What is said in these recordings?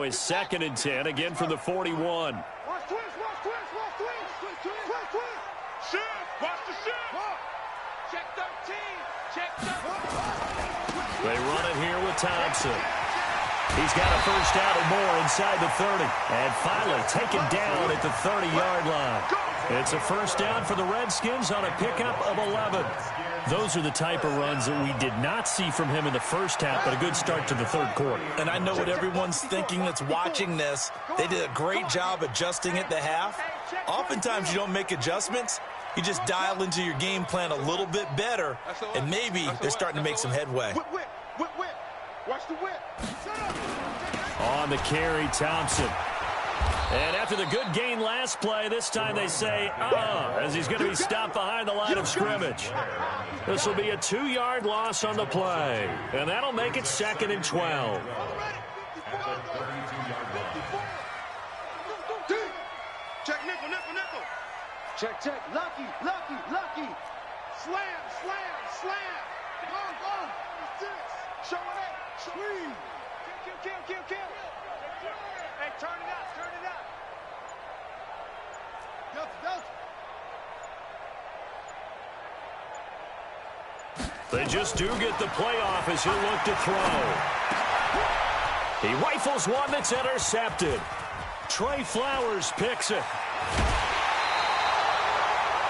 now is 2nd and 10, again from the 41. Watch twist, watch twist, watch twist. Twist. Shift, watch the shift. Check 13, check 13. They run it here with Thompson. He's got a first down and more inside the 30. And finally taken down at the 30-yard line. It's a first down for the Redskins on a pickup of 11. Those are the type of runs that we did not see from him in the first half, but a good start to the third quarter. And I know what everyone's thinking that's watching this. They did a great job adjusting at the half. Oftentimes you don't make adjustments. You just dial into your game plan a little bit better, and maybe they're starting to make some headway. Whip. Watch the whip. On the carry, Thompson. And after the good gain last play, this time they say, as he's going to be stopped behind the line of scrimmage. This will be a 2-yard loss on the play, and that'll make it 2nd and 12. Check nickel. Check. Lucky. Slam. Go. Show it up. Squeeze. Kill. Hey, turn it up. They just do get the play off as he'll look to throw. He rifles one that's intercepted. Trey Flowers picks it.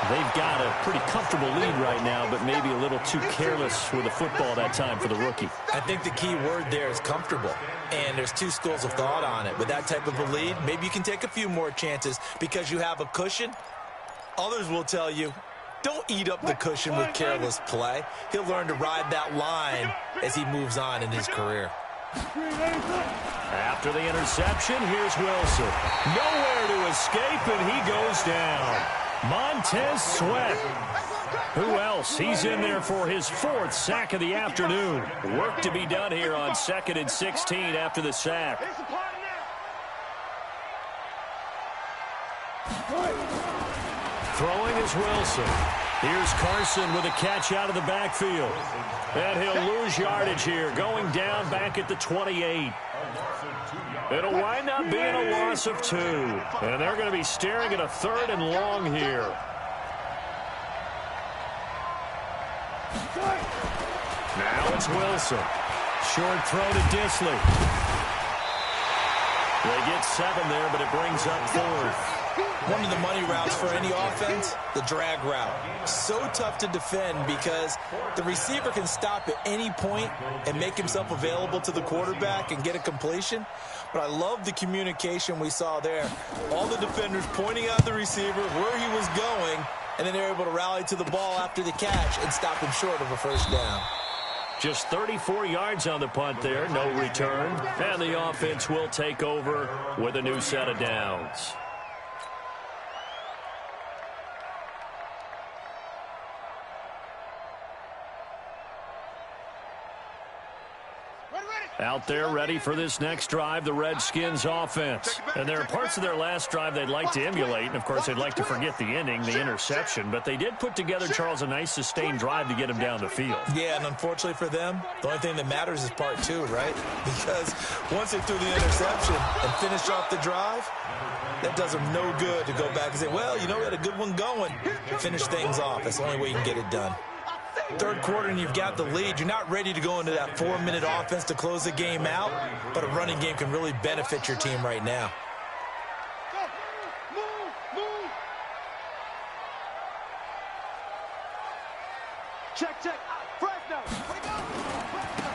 They've got a pretty comfortable lead right now, but maybe a little too careless with the football that time for the rookie. I think the key word there is comfortable, and there's two schools of thought on it. With that type of a lead, maybe you can take a few more chances because you have a cushion. Others will tell you, don't eat up the cushion with careless play. He'll learn to ride that line as he moves on in his career. After the interception, here's Wilson. Nowhere to escape, and he goes down. Montez Sweat. Who else? He's in there for his 4th sack of the afternoon. Work to be done here on 2nd and 16 after the sack. Throwing is Wilson. Here's Carson with a catch out of the backfield. And he'll lose yardage here, going down back at the 28. It'll wind up being a loss of 2. And they're going to be staring at a 3rd and long here. Now it's Wilson. Short throw to Disley. They get 7 there, but it brings up 4th. One of the money routes for any offense, the drag route. So tough to defend because the receiver can stop at any point and make himself available to the quarterback and get a completion. But I love the communication we saw there. All the defenders pointing out the receiver, where he was going, and then they're able to rally to the ball after the catch and stop him short of a first down. Just 34 yards on the punt there, no return. And the offense will take over with a new set of downs. Out there ready for this next drive, the Redskins offense. And there are parts of their last drive they'd like to emulate. And, of course, they'd like to forget the ending, the interception. But they did put together, Charles, a nice sustained drive to get him down the field. Yeah, and unfortunately for them, the only thing that matters is part 2, right? Because once they threw the interception and finished off the drive, that does them no good to go back and say, well, you know, we had a good one going. Finish things off. That's the only way you can get it done. Third quarter and you've got the lead. You're not ready to go into that 4-minute offense to close the game out, but a running game can really benefit your team right now. Check.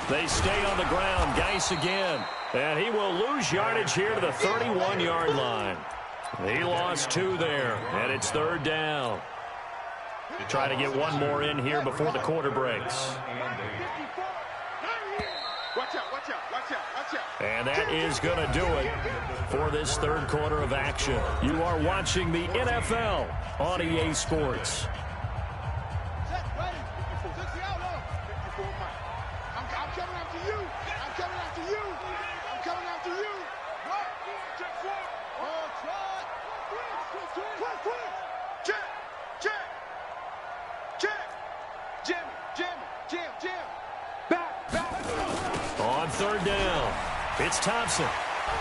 They stay on the ground. Geis again. And he will lose yardage here to the 31-yard line. He lost 2 there, and it's 3rd down. Try to get one more in here before the quarter breaks. Watch out. And that is going to do it for this 3rd quarter of action. You are watching the NFL on EA Sports. Back. On 3rd down, it's Thompson.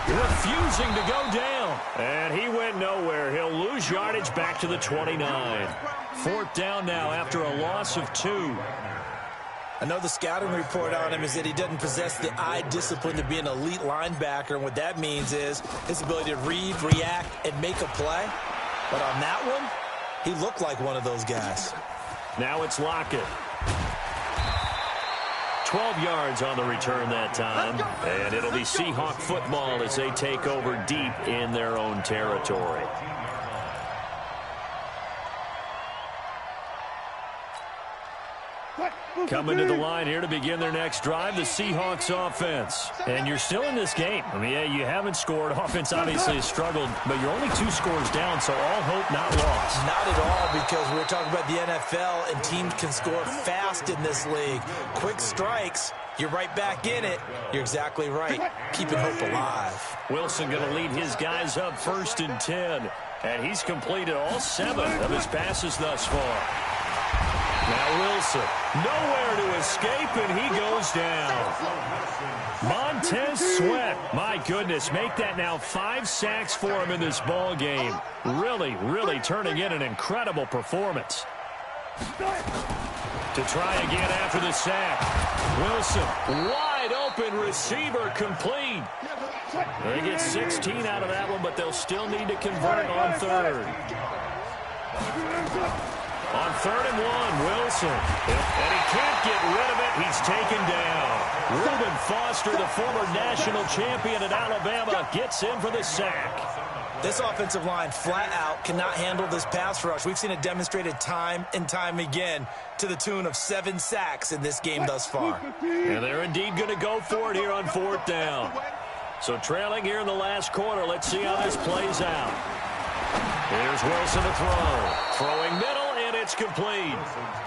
refusing to go down. And he went nowhere. He'll lose yardage back to the 29. Fourth down now after a loss of 2. I know the scouting report on him is that he doesn't possess the eye discipline to be an elite linebacker, and what that means is his ability to read, react, and make a play. But on that one, he looked like one of those guys. Now it's Lockett. 12 yards on the return that time, and it'll be Seahawk football as they take over deep in their own territory. Coming to the line here to begin their next drive, the Seahawks offense. And you're still in this game. I mean, yeah, you haven't scored. Offense obviously has struggled, but you're only 2 scores down, so all hope not lost. Not at all, because we're talking about the NFL, and teams can score fast in this league. Quick strikes, you're right back in it. You're exactly right. Keeping hope alive. Wilson going to lead his guys up 1st and 10. And he's completed all 7 of his passes thus far. Now Wilson, nowhere to escape, and he goes down. Montez Sweat, my goodness, make that now 5 sacks for him in this ball game. Really turning in an incredible performance. To try again after the sack. Wilson, wide open receiver, complete. They get 16 out of that one, but they'll still need to convert on 3rd. On 3rd and 1, Wilson. And he can't get rid of it. He's taken down. Reuben Foster, the former national champion at Alabama, gets in for the sack. This offensive line flat out cannot handle this pass rush. We've seen it demonstrated time and time again to the tune of 7 sacks in this game thus far. And they're indeed going to go for it here on 4th down. So trailing here in the last quarter. Let's see how this plays out. Here's Wilson to throw. Throwing middle. It's complete.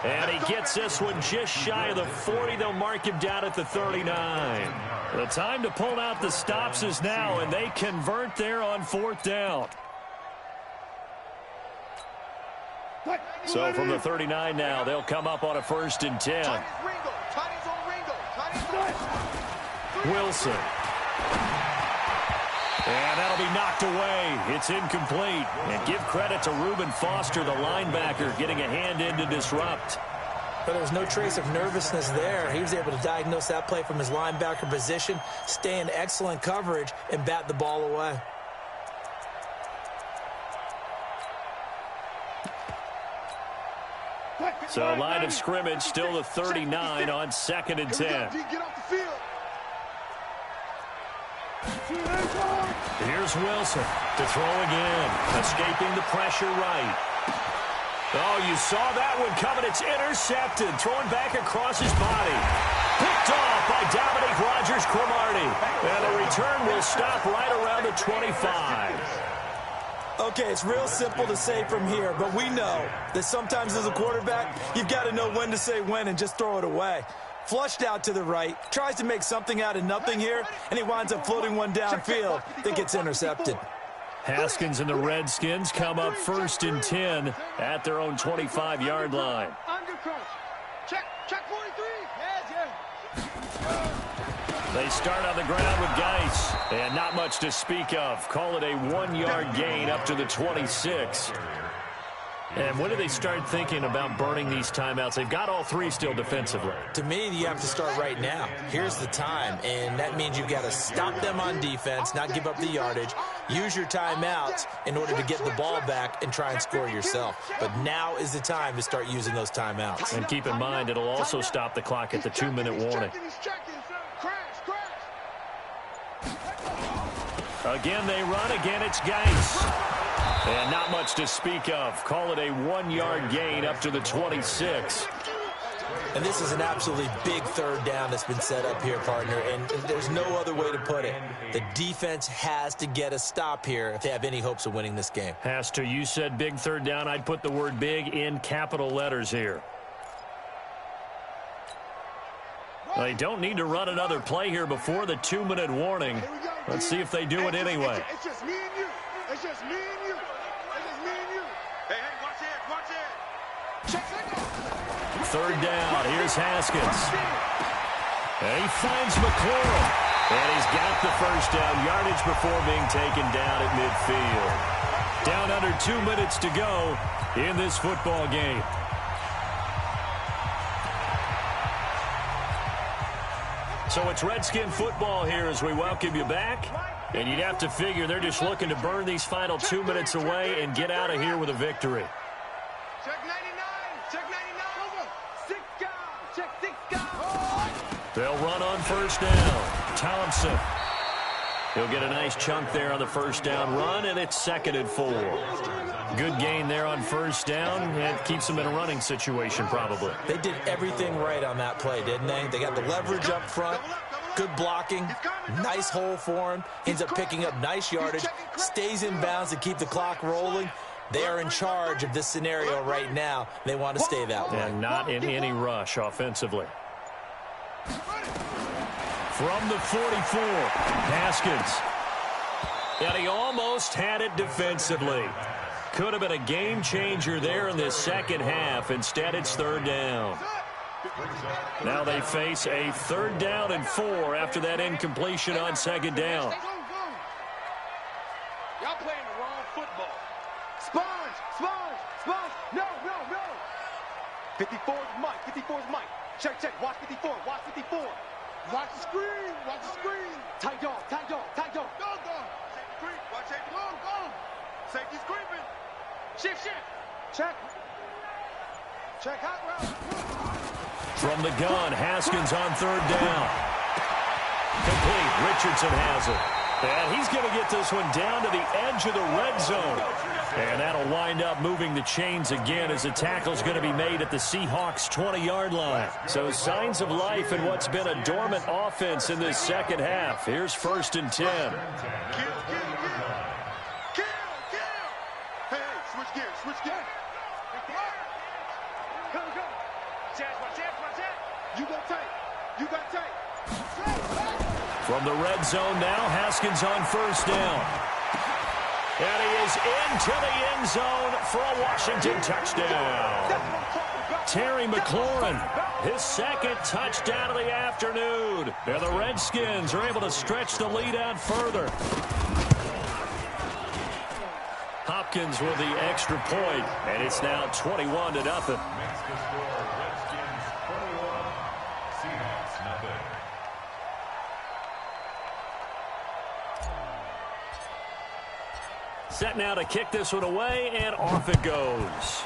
And he gets this one just shy of the 40. They'll mark him down at the 39. The time to pull out the stops is now, and they convert there on 4th down. So from the 39 now, they'll come up on a 1st and 10. Wilson. And that'll be knocked away. It's incomplete. And give credit to Reuben Foster, the linebacker, getting a hand in to disrupt. But there was no trace of nervousness there. He was able to diagnose that play from his linebacker position, stay in excellent coverage, and bat the ball away. So line of scrimmage, still the 39 on 2nd and 10. Here's Wilson to throw again, escaping the pressure right. Oh, you saw that one coming. It's intercepted, thrown back across his body. Picked off by Dominique Rodgers-Cromartie. And the return will stop right around the 25. Okay, it's real simple to say from here, but we know that sometimes as a quarterback, you've got to know when to say when and just throw it away. Flushed out to the right, tries to make something out of nothing here, and he winds up floating one downfield that gets intercepted. Haskins and the Redskins come up 1st and 10 at their own 25-yard line. Check 43. They start on the ground with Geis, and not much to speak of. Call it a 1-yard gain up to the 26. And when do they start thinking about burning these timeouts? They've got all 3 still defensively. To me, you have to start right now. Here's the time, and that means you've got to stop them on defense, not give up the yardage, use your timeouts in order to get the ball back and try and score yourself. But now is the time to start using those timeouts. And keep in mind, it'll also stop the clock at the 2-minute warning. Again, they run. Again, it's Geis. And not much to speak of. Call it a 1-yard gain up to the 26. And this is an absolutely big 3rd down that's been set up here, partner, and there's no other way to put it. The defense has to get a stop here if they have any hopes of winning this game. Has to. You said big 3rd down. I'd put the word big in capital letters here. They don't need to run another play here before the 2-minute warning. Let's see if they do it anyway. It's just me and you. It's just me and you. It's just me and you. Hey, watch it. Check it. 3rd down. Here's Haskins. And he finds McLaurin. And he's got the first down, yardage before being taken down at midfield. Down under 2 minutes to go in this football game. So it's Redskin football here as we welcome you back. And you'd have to figure they're just looking to burn these final 2 minutes away and get out of here with a victory. Check 99. Check 99. 6 down. Check 6 down. They'll run on first down. Thompson. He'll get a nice chunk there on the first down run, and it's 2nd and 4. Good gain there on first down. It keeps them in a running situation, probably. They did everything right on that play, didn't they? They got the leverage up front, good blocking, nice hole for him, ends up picking up nice yardage, stays in bounds to keep the clock rolling. They are in charge of this scenario right now. They want to stay that way. And not in any rush offensively. From the 44, Haskins. And he almost had it defensively. Could have been a game changer there in this second half. Instead, it's 3rd down. Now they face a 3rd down and 4 after that incompletion on 2nd down. Y'all playing the wrong football. Sponge, sponge, sponge. No, no, no. 54's Mike. 54's Mike. Check, check. Watch 54. Watch 54. Watch the screen. Watch the screen. Tight dog, tight dog, tight dog. Go, go. Safety creep. Watch safety. Go, go. Safety's creeping. Shift, shift. Check. Check hot route. From the gun, Haskins on 3rd down. Complete. Richardson has it. And he's going to get this one down to the edge of the red zone. And that'll wind up moving the chains again as the tackle's going to be made at the Seahawks' 20-yard line. So signs of life in what's been a dormant offense in this second half. Here's 1st and 10. Kill, kill, kill. Kill, kill. Hey, hey, switch gears, switch gears. Go, go. Chance, watch it, watch it. You got tight. You got tight. From the red zone now, Haskins on 1st down. And he is into the end zone for a Washington touchdown. Terry McLaurin, his 2nd touchdown of the afternoon. And the Redskins are able to stretch the lead out further. Hopkins with the extra point, and it's now 21-0. Set now to kick this one away, and off it goes.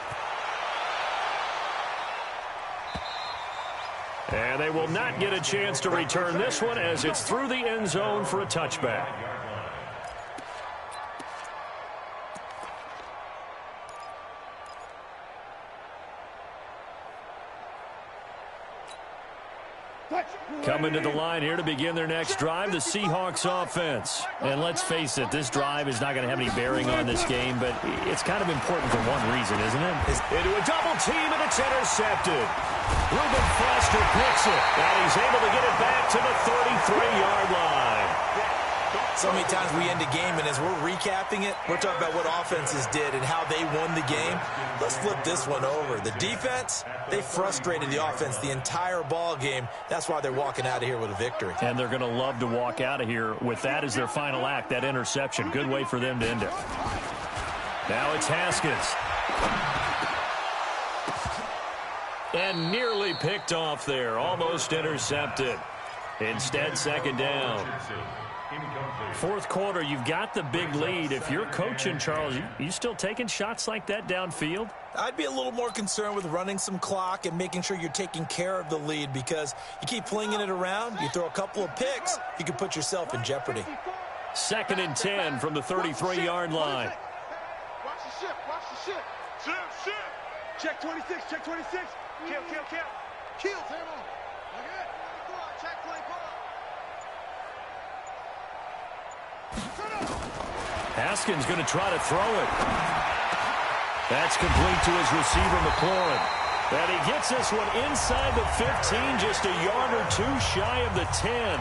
And they will not get a chance to return this one as it's through the end zone for a touchback. Coming to the line here to begin their next drive, the Seahawks offense. And let's face it, this drive is not going to have any bearing on this game, but it's kind of important for one reason, isn't it? Into a double team, and it's intercepted. Reuben Foster picks it, and he's able to get it back to the 33-yard line. So many times we end a game, and as we're recapping it, we're talking about what offenses did and how they won the game. Let's flip this one over. The defense, they frustrated the offense the entire ball game. That's why they're walking out of here with a victory. And they're going to love to walk out of here with that as their final act, that interception. Good way for them to end it. Now it's Haskins. And nearly picked off there. Almost intercepted. Instead, 2nd down. 4th quarter, you've got the big lead. If you're coaching, Charles, you still taking shots like that downfield? I'd be a little more concerned with running some clock and making sure you're taking care of the lead, because you keep flinging it around, you throw a couple of picks, you can put yourself in jeopardy. 2nd and 10 from the 33-yard line. Watch the ship, watch the ship. Ship, ship. Check 26, check 26. Kill, kill, kill. Kill, Sam. Look at it. Check 24. Haskins going to try to throw it. That's complete to his receiver, McLaurin. And he gets this one inside the 15, just a yard or two shy of the 10.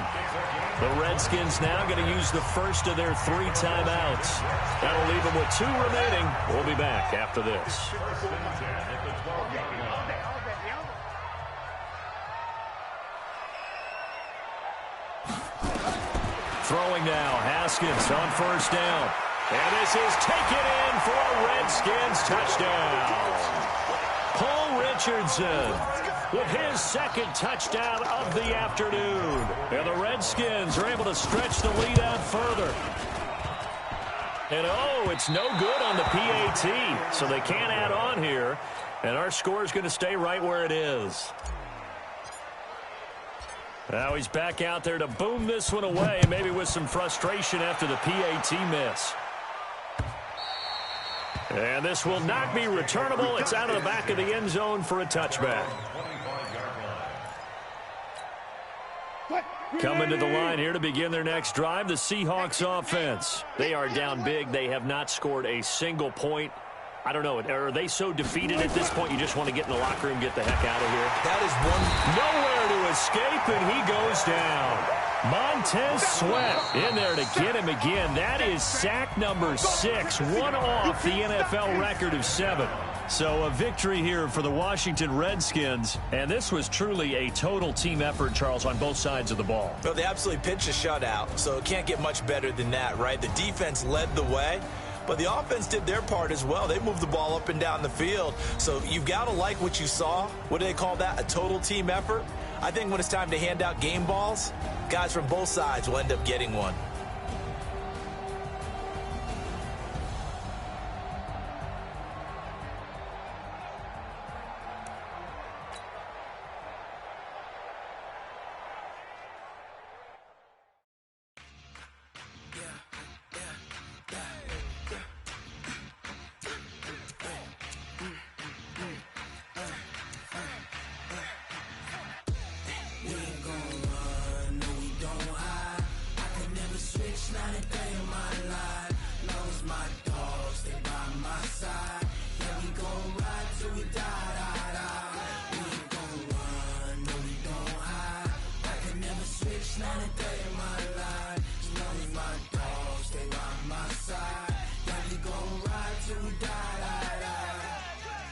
The Redskins now going to use the first of their 3 timeouts. That'll leave them with 2 remaining. We'll be back after this. throwing now. Haskins on first down. And this is taken in for a Redskins touchdown. Paul Richardson with his second touchdown of the afternoon. And the Redskins are able to stretch the lead out further. And, oh, it's no good on the PAT, so they can't add on here. And our score is going to stay right where it is. Now he's back out there to boom this one away, maybe with some frustration after the PAT miss. And this will not be returnable. It's out of the back of the end zone for a touchback. Coming to the line here to begin their next drive, the Seahawks offense. They are down big. They have not scored a single point. I don't know. Are they so defeated at this point you just want to get in the locker room and get the heck out of here? That is one. Nowhere to escape, and he goes down. Montez Sweat in there to get him again. That is sack number 6, one off the NFL record of 7. So a victory here for the Washington Redskins, and this was truly a total team effort, Charles, on both sides of the ball. Well, they absolutely pitched a shutout, so it can't get much better than that, right? The defense led the way, but the offense did their part as well. They moved the ball up and down the field, so you've got to like what you saw. What do they call that? A total team effort? I think when it's time to hand out game balls, guys from both sides will end up getting one.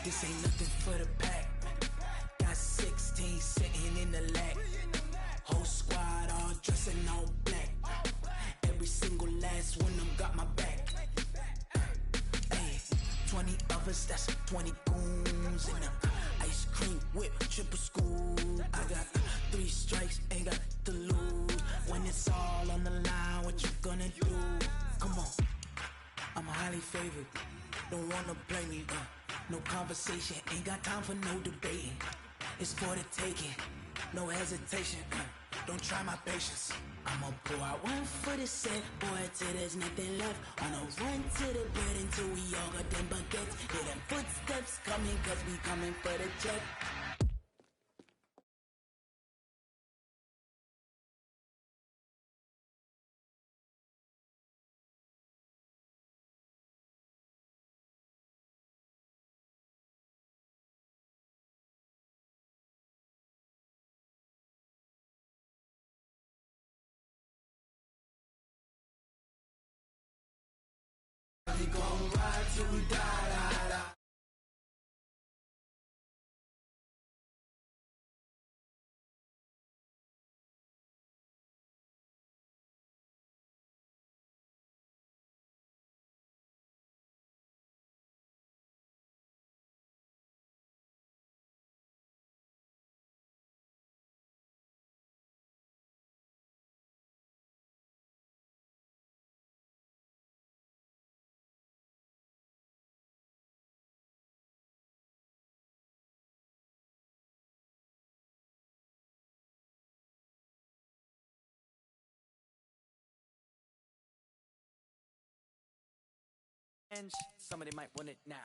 This ain't nothing for the pack. Got 16 sitting in the lag. Whole squad all dressing all black. Every single last one of them got my back. Hey, 20 of us, that's 20 goons in them. Ice cream whip, triple school. I got 3 strikes, ain't got to lose. When it's all on the line, what you gonna do? Come on, I'm highly favored. Don't wanna play me, no conversation, ain't got time for no debating. It's for the taking, no hesitation. Don't try my patience. I'ma pull out one for the set, boy, till there's nothing left. On a run to the bed until we all got them baguettes. Hear them footsteps coming, cause we coming for the check. We gon' ride till we die, die, die. Somebody might want it now.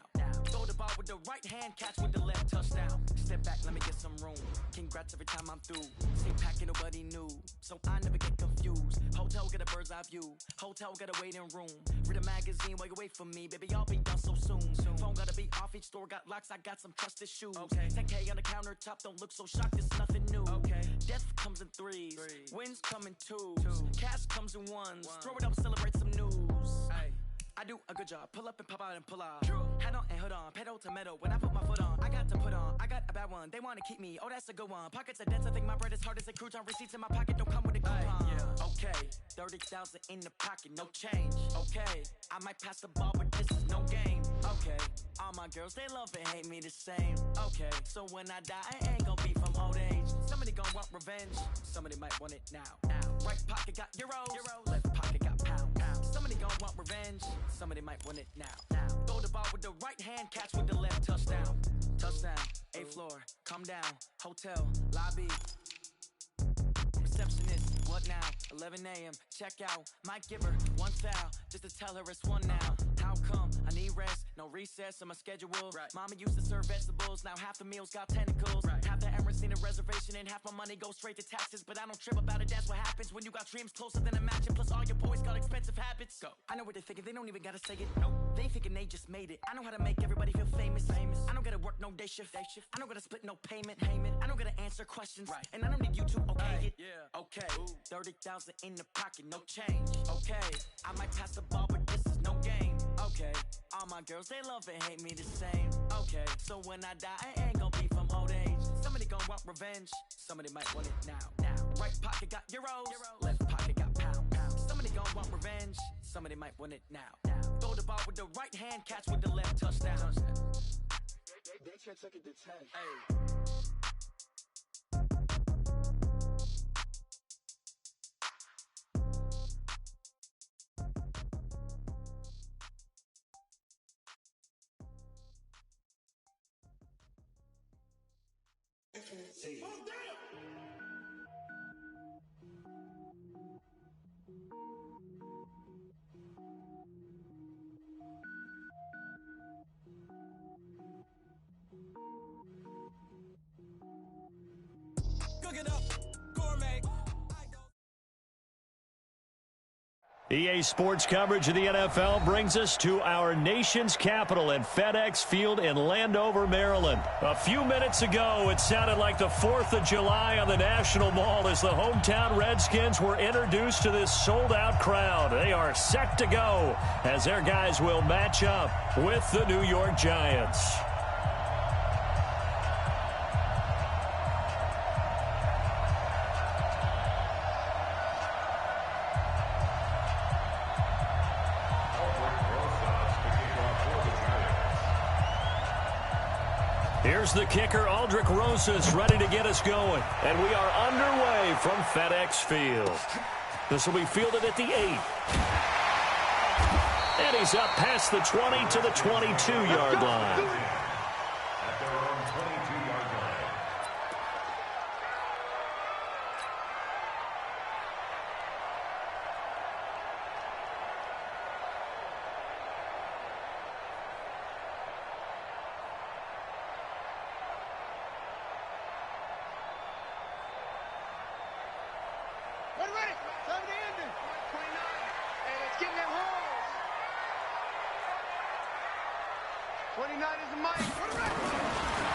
Throw the ball with the right hand, catch with the left, touchdown. Step back, let me get some room. Congrats every time I'm through. Same packing, nobody knew, so I never get confused. Hotel get a bird's eye view. Hotel get a waiting room. Read a magazine while you wait for me, baby. I'll be done so soon. Phone gotta be off, each store got locks. I got some trusted shoes. Okay. 10K on the countertop, don't look so shocked. It's nothing new. Okay. Death comes in threes. Wins come in twos. Cash comes in ones. Throw it up, celebrate some news. Ay. I do a good job. Pull up and pop out and pull out. Head on and hood on. Pedal to metal. When I put my foot on, I got to put on. I got a bad one. They want to keep me. Oh, that's a good one. Pockets are dense. I think my bread is hard as a crouton. Receipts in my pocket don't come with a coupon. Yeah. Okay, 30,000 in the pocket, no change. Okay, I might pass the ball, but this is no game. Okay, all my girls, they love and hate me the same. Okay, so when I die, I ain't gonna be from old age. Somebody gonna want revenge, somebody might want it now. Right pocket got euros, left pocket got pounds. Somebody gonna want revenge, somebody might want it now. Throw the ball with the right hand, catch with the left, touchdown. Touchdown, 8th floor, come down, hotel, lobby. Receptionist, what now? 11 a.m., check out. Might give her one foul, just to tell her it's one now. How come? I need rest, no recess in my schedule. Right. Mama used to serve vegetables, now half the meals got tentacles. Right. Half the Emirates need a reservation and half my money goes straight to taxes. But I don't trip about it, that's what happens when you got dreams closer than a match. And plus all your boys got expensive habits. Go. I know what they're thinking, they don't even gotta say it. No, they thinking they just made it. I know how to make everybody feel famous. I don't gotta work no day shift. I don't gotta split no payment. I don't gotta answer questions. Right. And I don't need you to okay it. Yeah. Okay, 30,000 in the pocket, no change. Okay, I might pass the ball, but this is no game. Okay, all my girls, they love and hate me the same. Okay, so when I die, I ain't gonna be from old age. Somebody gonna want revenge, somebody might want it now. Right pocket got euros, left pocket got pounds. Somebody gonna want revenge, somebody might want it now. Throw the ball with the right hand, catch with the left, touchdown. They took it to 10. Hey. Cook it up, gourmet. EA Sports coverage of the NFL brings us to our nation's capital at FedEx Field in Landover, Maryland. A few minutes ago, it sounded like the 4th of July on the National Mall as the hometown Redskins were introduced to this sold-out crowd. They are set to go as their guys will match up with the New York Giants. Here's the kicker, Aldrich Rosas, ready to get us going. And we are underway from FedEx Field. This will be fielded at the 8. And he's up past the 20 to the 22-yard line.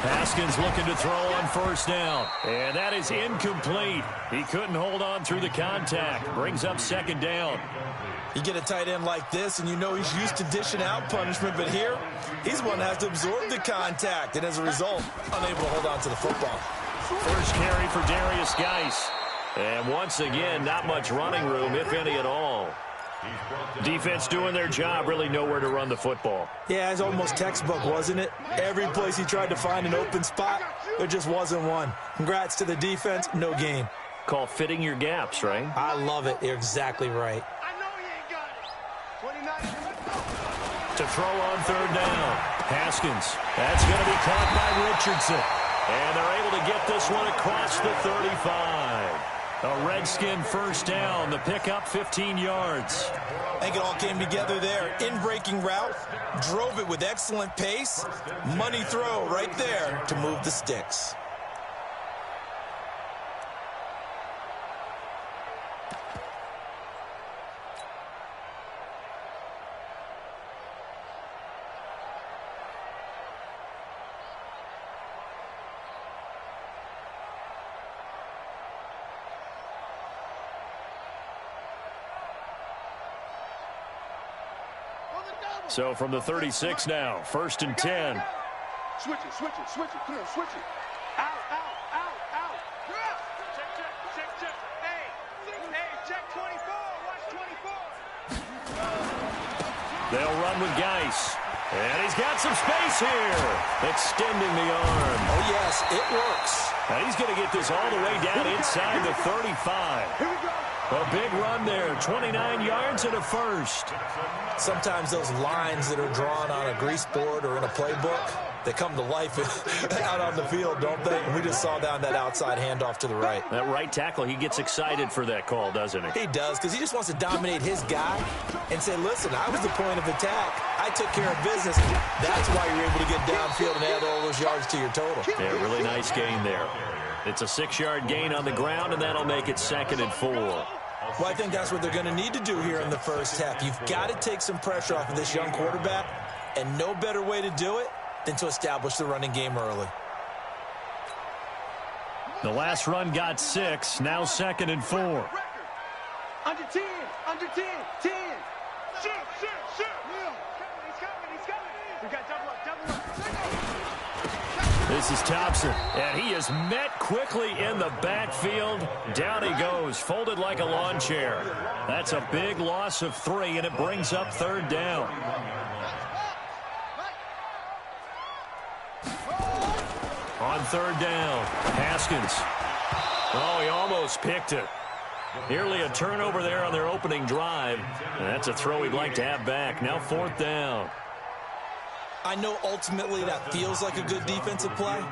Haskins looking to throw on first down. And that is incomplete. He couldn't hold on through the contact. Brings up second down. You get a tight end like this, and you know he's used to dishing out punishment, but here, he's one that has to absorb the contact, and as a result, unable to hold on to the football. First carry for Darius Geis. And once again, not much running room, if any at all. Defense doing their job, really nowhere to run the football. Yeah, it's almost textbook, wasn't it? Every place he tried to find an open spot, there just wasn't one. Congrats to the defense, no gain. Call fitting your gaps, right? I love it. You're exactly right. I know he ain't got it. 29. To throw on third down. Haskins. That's going to be caught by Richardson. And they're able to get this one across the 35. A Redskin first down. The pickup 15 yards. I think it all came together there. In-breaking route. Drove it with excellent pace. Money throw right there to move the sticks. So from the 36 now, 1st and 10. Switch it, switch it, switch it. Come on, switch it. Out, out, out, out. Check, check, check, check. Hey, check 25. They'll run with Geis. And he's got some space here. Extending the arm. Oh, yes, it works. And he's going to get this all the way down inside the 35. Here we go. A big run there, 29 yards and a first. Sometimes those lines that are drawn on a grease board or in a playbook, they come to life out on the field, don't they? And we just saw down that outside handoff to the right. That right tackle, he gets excited for that call, doesn't he? He does, because he just wants to dominate his guy and say, listen, I was the point of attack. I took care of business. That's why you're able to get downfield and add all those yards to your total. Yeah, really nice gain there. It's a 6-yard gain on the ground, and that'll make it 2nd and 4. Well, I think that's what they're going to need to do here in the first half. You've got to take some pressure off of this young quarterback, and no better way to do it than to establish the running game early. The last run got 6, now 2nd and 4. Under 10, under 10, 10. Shoot. He's coming. We got double up. This is Thompson, and he is met quickly in the backfield. Down he goes, folded like a lawn chair. That's a big loss of 3, and it brings up 3rd down. On 3rd down, Haskins. Oh, he almost picked it. Nearly a turnover there on their opening drive. And that's a throw he'd like to have back. Now 4th down. I know ultimately that feels like a good defensive play,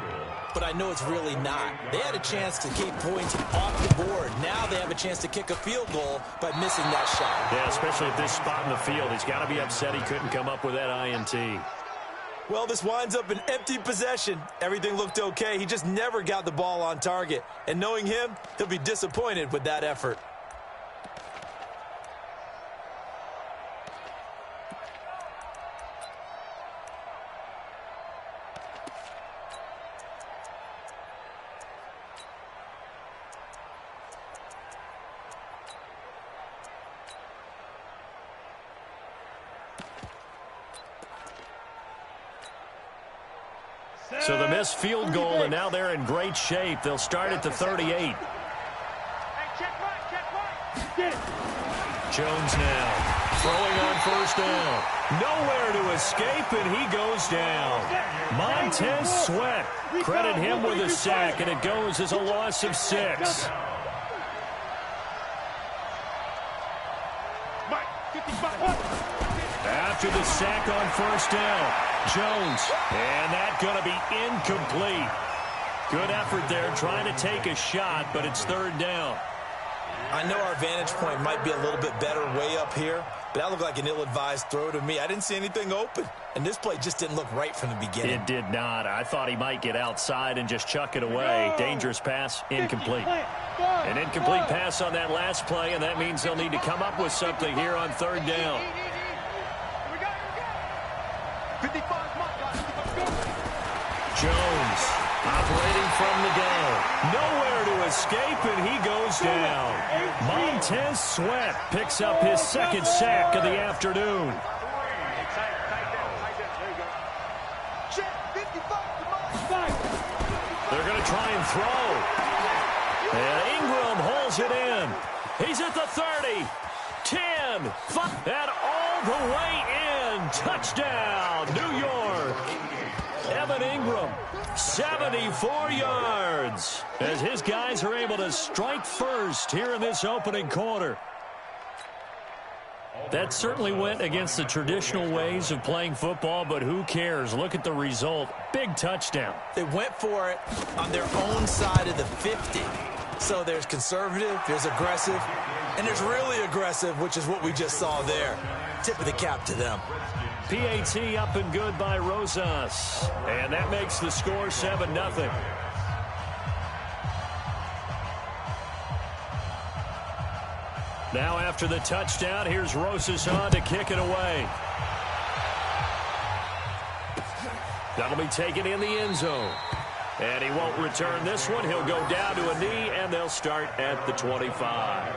but I know it's really not. They had a chance to keep points off the board. Now they have a chance to kick a field goal by missing that shot. Yeah, especially at this spot in the field. He's got to be upset he couldn't come up with that INT. Well, this winds up an empty possession. Everything looked okay. He just never got the ball on target. And knowing him, he'll be disappointed with that effort. So the missed field goal, and now they're in great shape. They'll start at the 38. Hey, check right. Jones now throwing on 1st down. Nowhere to escape, and he goes down. Montez Sweat. Credit him with a sack, and it goes as a loss of 6. After the sack on 1st down, Jones, and that's going to be incomplete. Good effort there trying to take a shot, but it's 3rd down. I know our vantage point might be a little bit better way up here, but that looked like an ill-advised throw to me. I didn't see anything open, and this play just didn't look right from the beginning. It did not. I thought he might get outside and just chuck it away. Dangerous pass, incomplete. An incomplete pass on that last play, and that means they'll need to come up with something here on 3rd down. 55, Jones operating from the gun. Nowhere to escape, and he goes down. Montez Sweat picks up his 2nd sack of the afternoon. They're going to try and throw. And Ingram holds it in. He's at the 30, 10, 5, and all the way in. Touchdown, New York. Evan Ingram, 74 yards, as his guys are able to strike first here in this opening quarter. That certainly went against the traditional ways of playing football, but who cares? Look at the result. Big touchdown. They went for it on their own side of the 50. So there's conservative, there's aggressive, and there's really aggressive, which is what we just saw there. Tip of the cap to them. PAT up and good by Rosas. And that makes the score 7-0. Now after the touchdown, here's Rosas on to kick it away. That'll be taken in the end zone. And he won't return this one. He'll go down to a knee, and they'll start at the 25.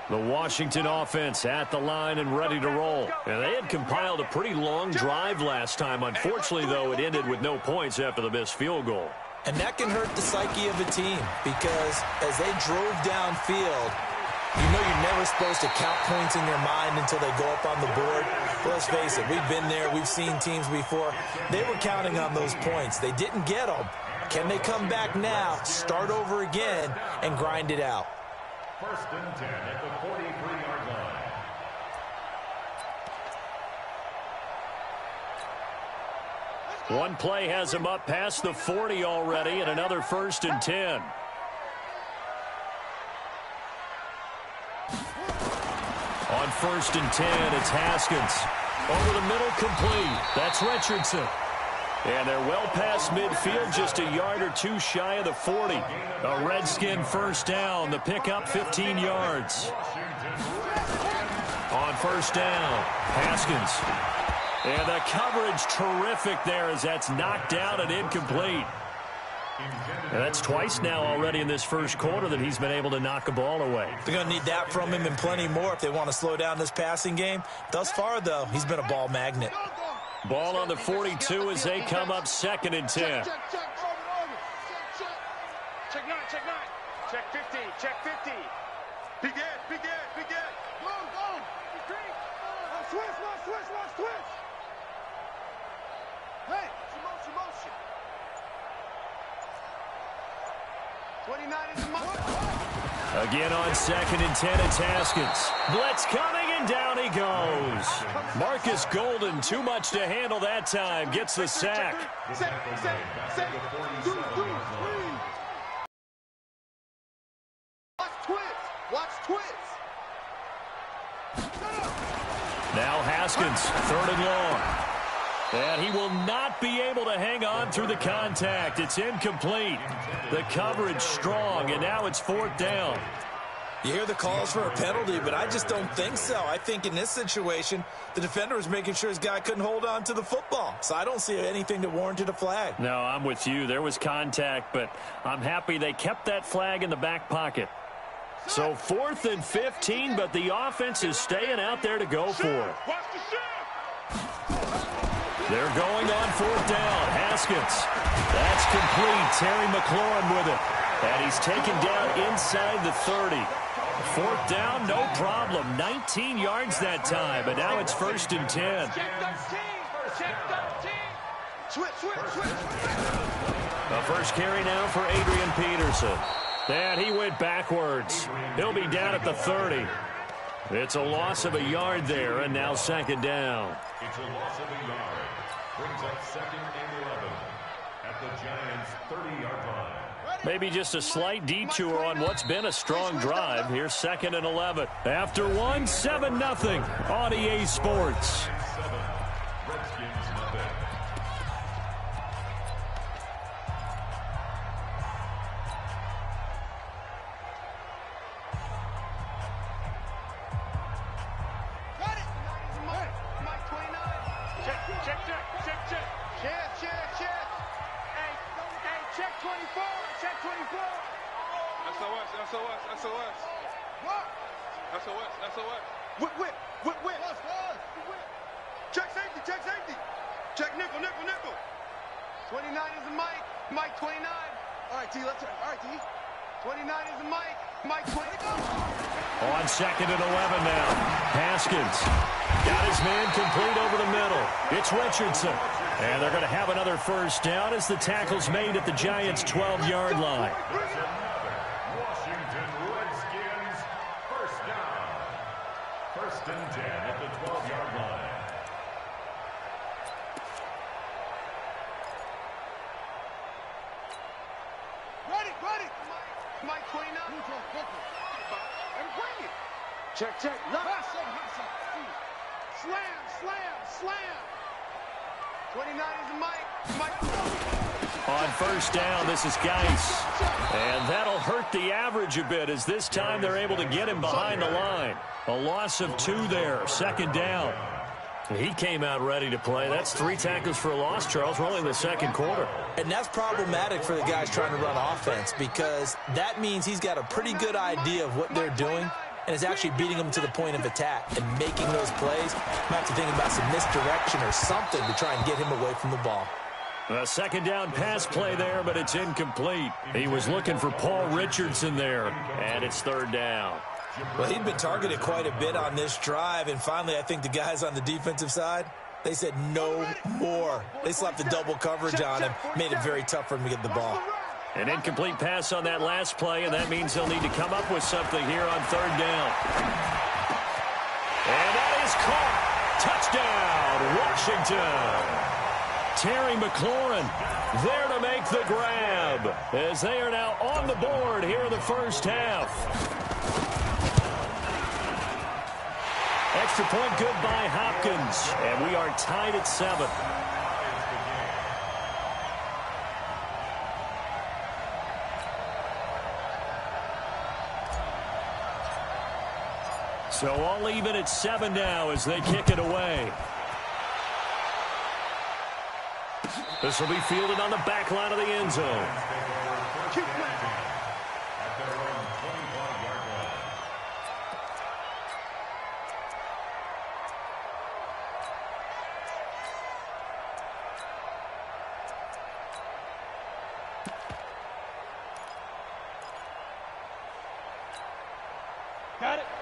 The Washington offense at the line and ready to roll. And they had compiled a pretty long drive last time. Unfortunately, though, it ended with no points after the missed field goal. And that can hurt the psyche of a team because as they drove downfield, you know you're never supposed to count points in your mind until they go up on the board. Well, let's face it, we've been there. We've seen teams before. They were counting on those points. They didn't get them. Can they come back now, start over again, and grind it out? 1st and 10 at the 43-yard line. One play has him up past the 40 already, and another 1st and 10. On 1st and 10, it's Haskins. Over the middle, complete. That's Richardson. And they're well past midfield, just a yard or two shy of the 40. A Redskin 1st down, the pickup 15 yards. On 1st down, Haskins. And the coverage terrific there as that's knocked down and incomplete. And that's twice now already in this first quarter that he's been able to knock a ball away. They're going to need that from him and plenty more if they want to slow down this passing game. Thus far, though, he's been a ball magnet. Ball on the 42 as they come up 2nd and 10. Check 9, check 50, check 50. Begin. Go. Switch. Hey, it's motion. 29 is motion. Again on 2nd and 10, it's Haskins. Blitz coming, and down he goes. Marcus Golden, too much to handle that time, gets the sack. Set. 2, 3. Watch twist. Now Haskins, 3rd and long. And he will not be able to hang on through the contact. It's incomplete. The coverage strong, and now it's 4th down. You hear the calls for a penalty, but I just don't think so. I think in this situation, the defender was making sure his guy couldn't hold on to the football. So I don't see anything that warranted a flag. No, I'm with you. There was contact, but I'm happy they kept that flag in the back pocket. So 4th and 15, but the offense is staying out there to go for it. They're going on 4th down. Haskins. That's complete. Terry McLaurin with it. And he's taken down inside the 30. 4th down, no problem. 19 yards that time, but now it's 1st and 10. Check 13. Switch. The first carry now for Adrian Peterson. And he went backwards. He'll be down at the 30. It's a loss of a yard there, and now 2nd down. It's a loss of a yard. Brings up 2nd and 11 at the Giants' 30-yard line. Maybe just a slight detour on what's been a strong drive. Here's 2nd and 11. After one, 7-0 on EA Sports. Redskins nothing. Whip. Check safety. Check nickel. 29 is the Mike 29. All right, T, let's try. All right, T. 29 is the Mike 20. On 2nd and 11 now. Haskins got his man complete over the middle. It's Richardson. And they're going to have another 1st down as the tackle's made at the Giants' 12-yard line. Washington Redskins 1st down. 1st and 10 at the 12-yard line. Ready. Mike 29. And bring it. Check. Slam. 29 is the Mike. On 1st down, this is Geis. And that'll hurt the average a bit as this time they're able to get him behind the line. A loss of 2 there, 2nd down. He came out ready to play. That's 3 tackles for a loss, Charles. We're only in the 2nd quarter. And that's problematic for the guys trying to run offense because that means he's got a pretty good idea of what they're doing. and is actually beating them to the point of attack and making those plays. Might have to think about some misdirection or something to try and get him away from the ball. A second down pass play there, but it's incomplete. He was looking for Paul Richardson there, and it's third down. Well, he'd been targeted quite a bit on this drive, and finally I think the guys on the defensive side, they said no more. They slapped the double coverage on him, made it very tough for him to get the ball. An incomplete pass on that last play, and that means they'll need to come up with something here on third down. And that is caught. Touchdown, Washington. Terry McLaurin there to make the grab as they are now on the board here in the first half. Extra point good by Hopkins, and we are tied at 7. So all even at 7 now as they kick it away. This will be fielded on the back line of the end zone.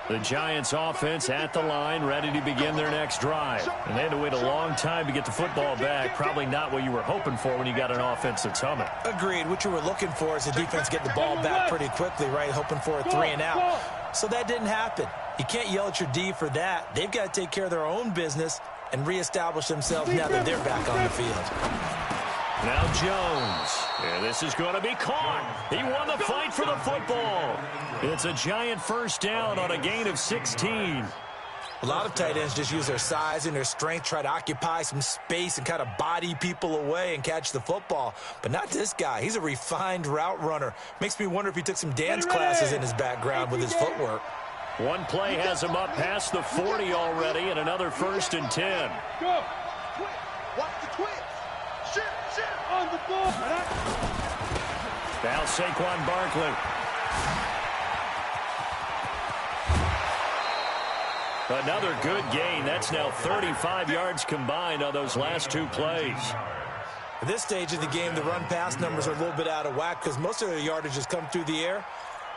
The Giants offense at the line, ready to begin their next drive. And they had to wait a long time to get the football back. Probably not what you were hoping for when you got an offense that's humming. Agreed. What you were looking for is the defense get the ball back pretty quickly, right? Hoping for a 3 and out. So that didn't happen. You can't yell at your D for that. They've got to take care of their own business and reestablish themselves now that they're back on the field. Now Jones. And this is going to be caught. He won the fight for the football. It's a Giant first down on a gain of 16. A lot of tight ends just use their size and their strength, try to occupy some space and kind of body people away and catch the football. But not this guy. He's a refined route runner. Makes me wonder if he took some dance classes in his background with his footwork. One play has him up past the 40 already, and another 1st and 10. Go. Watch the twist. Shit. On the ball. Now Saquon Barkley. Another good gain. That's now 35 yards combined on those last 2 plays. At this stage of the game, the run-pass numbers are a little bit out of whack because most of their yardage has come through the air.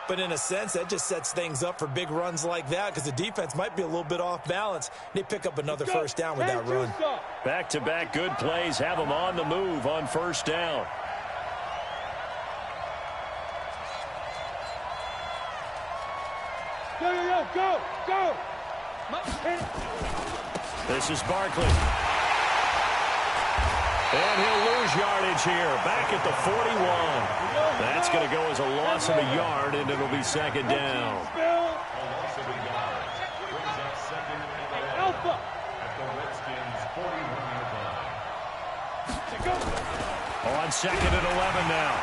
But in a sense, that just sets things up for big runs like that because the defense might be a little bit off balance. They pick up another first down with that run. Back-to-back good plays have them on the move on first down. Go. This is Barkley. And he'll lose yardage here, back at the 41. That's going to go as a loss of a yard, and it'll be second down. Alpha. On 2nd and 11 now.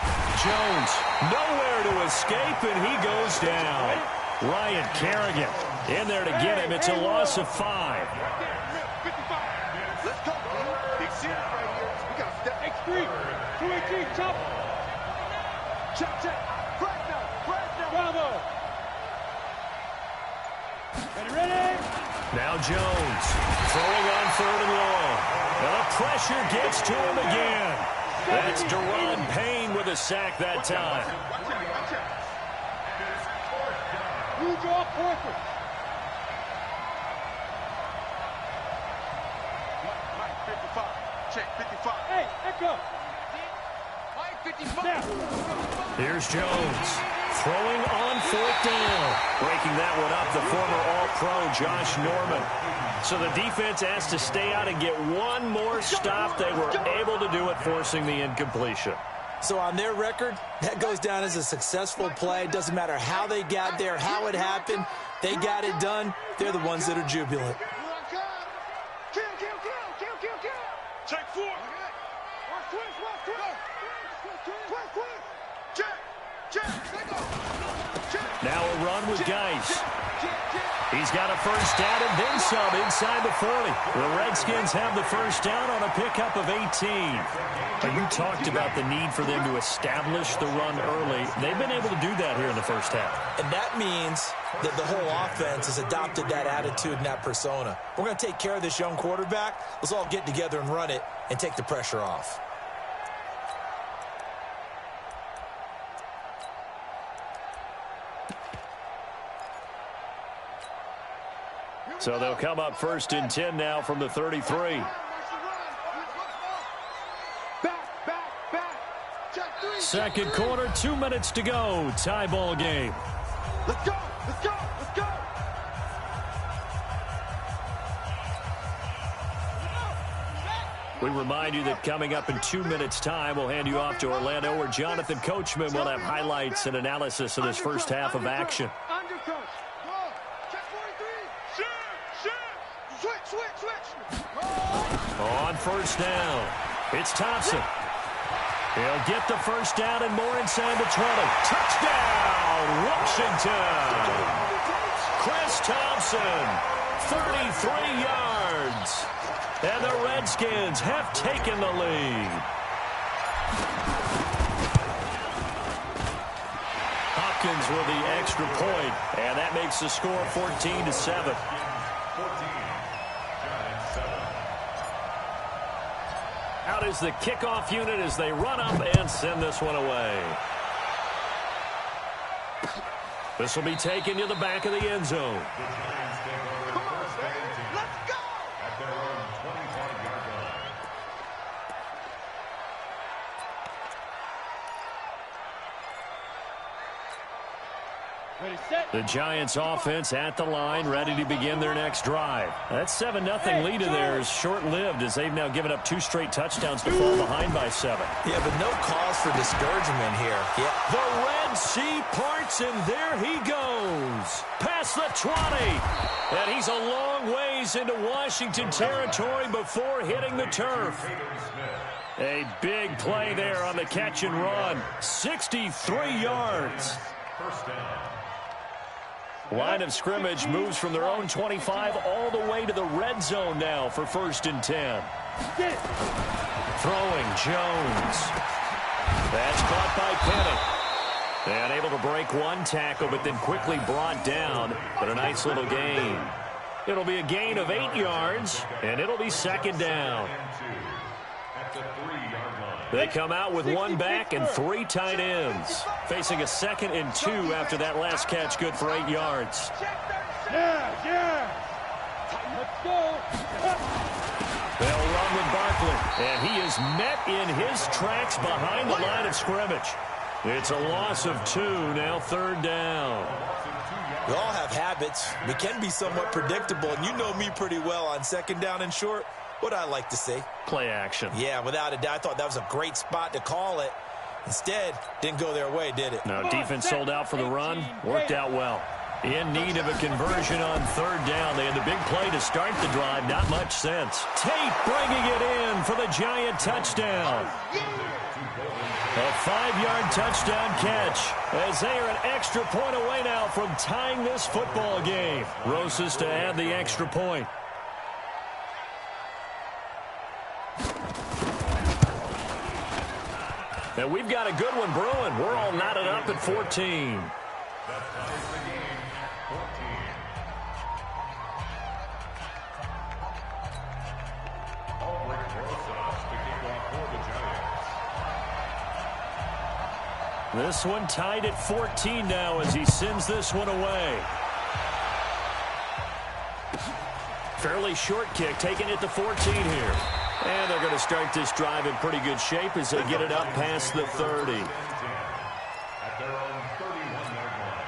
Jones nowhere to escape, and he goes down. Ryan Kerrigan in there to get him. It's a loss of 5. Let's go. Big series right here. We got to step X3. 218, chop. Check. Fresno. Bravo. Ready. Now Jones throwing on 3rd and long. And the pressure gets to him again. That's Deron Payne with a sack that time. You draw perfect. Mike 55. Check 55. Hey, echo. Mike 55. Here's Jones throwing on 4th down. Breaking that one up, the former All-Pro Josh Norman. So the defense has to stay out and get one more stop. They were able to do it, forcing the incompletion. So on their record, that goes down as a successful play. Doesn't matter how they got there, how it happened. They got it done. They're the ones that are jubilant. Kill. Check 4. Twist. Check. Now a run with Geis. He's got a first down and then some inside the 40. The Redskins have the first down on a pickup of 18. You talked about the need for them to establish the run early. They've been able to do that here in the first half. And that means that the whole offense has adopted that attitude and that persona. We're going to take care of this young quarterback. Let's all get together and run it and take the pressure off. So they'll come up first and 10 now from the 33. Second quarter, 2 minutes to go. Tie ball game. Let's go! Let's go! Let's go! We remind you that coming up in 2 minutes' time, we'll hand you off to Orlando, where Jonathan Coachman will have highlights and analysis of this first half of action. On first down, it's Thompson. He'll get the first down and more inside the 20. Touchdown, Washington. Chris Thompson, 33 yards. And the Redskins have taken the lead. Hopkins with the extra point, and that makes the score 14-7. Out is the kickoff unit as they run up and send this one away. This will be taken to the back of the end zone. The Giants offense at the line, ready to begin their next drive. That 7-0 lead of theirs short-lived as they've now given up 2 straight touchdowns to fall behind by 7. Yeah, but no cause for discouragement here. Yeah. The Red Sea parts, and there he goes. Past the 20. And he's a long ways into Washington territory before hitting the turf. A big play there on the catch and run. 63 yards. First down. Line of scrimmage moves from their own 25 all the way to the red zone now for first and 10. Throwing Jones. That's caught by Penny. And able to break one tackle, but then quickly brought down. But a nice little gain. It'll be a gain of 8 yards, and it'll be second down. They come out with one back and 3 tight ends. Facing a 2nd and 2 after that last catch, good for 8 yards. Let's go. They'll run with Barkley, and he is met in his tracks behind the line of scrimmage. It's a loss of 2, now 3rd down. We all have habits. We can be somewhat predictable, and you know me pretty well on 2nd down and short. What I like to say? Play action. Yeah, without a doubt. I thought that was a great spot to call it. Instead, didn't go their way, did it? No, defense sold out for the run. Worked out well. In need of a conversion on 3rd down. They had the big play to start the drive. Not much sense. Tate bringing it in for the Giant touchdown. A 5-yard touchdown catch as they are an extra point away now from tying this football game. Rosas to add the extra point. And we've got a good one brewing. We're all knotted up at 14. This one tied at 14 now as he sends this one away. Fairly short kick, taking it to 14 here. And they're going to start this drive in pretty good shape as they get it up past the 30. At their own 31-yard line.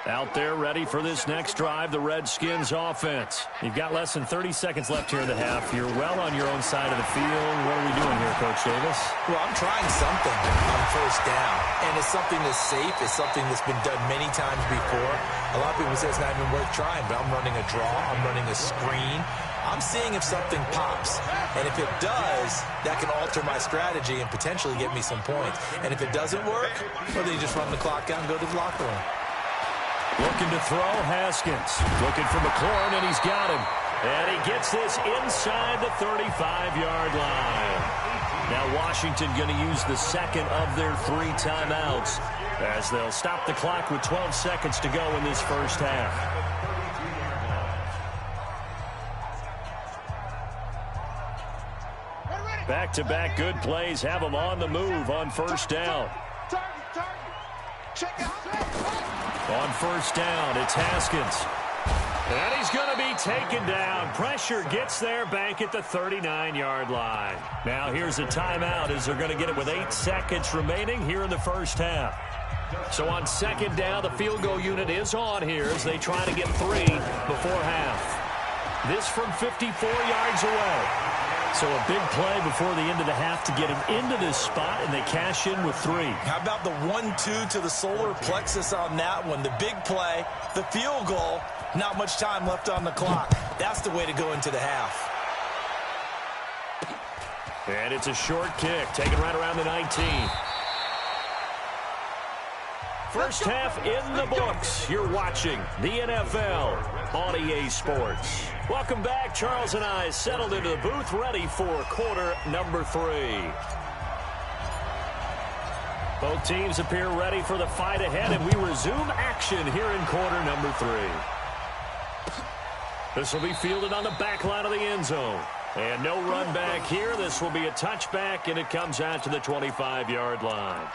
Out there ready for this next drive, the Redskins offense. You've got less than 30 seconds left here in the half. You're well on your own side of the field. What are we doing here, Coach Davis? Well, I'm trying something on 1st down. And it's something that's safe. It's something that's been done many times before. A lot of people say it's not even worth trying, but I'm running a draw. I'm running a screen. I'm seeing if something pops. And if it does, that can alter my strategy and potentially get me some points. And if it doesn't work, well, then you just run the clock out and go to the locker room. Looking to throw, Haskins. Looking for McLaurin, and he's got him. And he gets this inside the 35-yard line. Now Washington going to use the second of their 3 timeouts as they'll stop the clock with 12 seconds to go in this first half. Back-to-back good plays have them on the move on first down. On first down, it's Haskins. And he's going to be taken down. Pressure gets there back at the 39-yard line. Now here's a timeout as they're going to get it with 8 seconds remaining here in the first half. So on second down, the field goal unit is on here as they try to get 3 before half. This from 54 yards away. So a big play before the end of the half to get him into this spot, and they cash in with 3. How about the 1-2 to the solar plexus on that one? The big play, the field goal, not much time left on the clock. That's the way to go into the half. And it's a short kick, taken right around the 19. First half in the books. You're watching the NFL on EA Sports. Welcome back. Charles and I settled into the booth, ready for quarter number 3. Both teams appear ready for the fight ahead, and we resume action here in quarter number 3. This will be fielded on the back line of the end zone. And no run back here. This will be a touchback, and it comes out to the 25-yard line.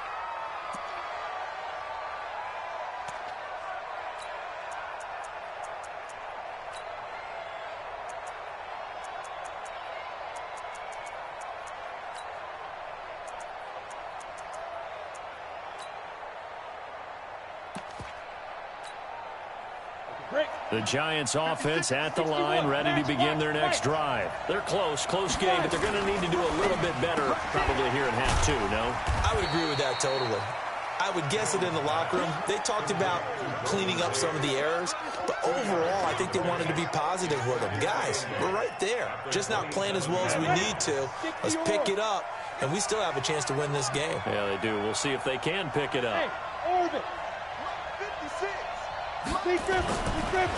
The Giants offense at the line, ready to begin their next drive. They're close game, but they're going to need to do a little bit better probably here in half 2, no? I would agree with that totally. I would guess it in the locker room. They talked about cleaning up some of the errors, but overall, I think they wanted to be positive with them. Guys, we're right there. Just not playing as well as we need to. Let's pick it up, and we still have a chance to win this game. Yeah, they do. We'll see if they can pick it up.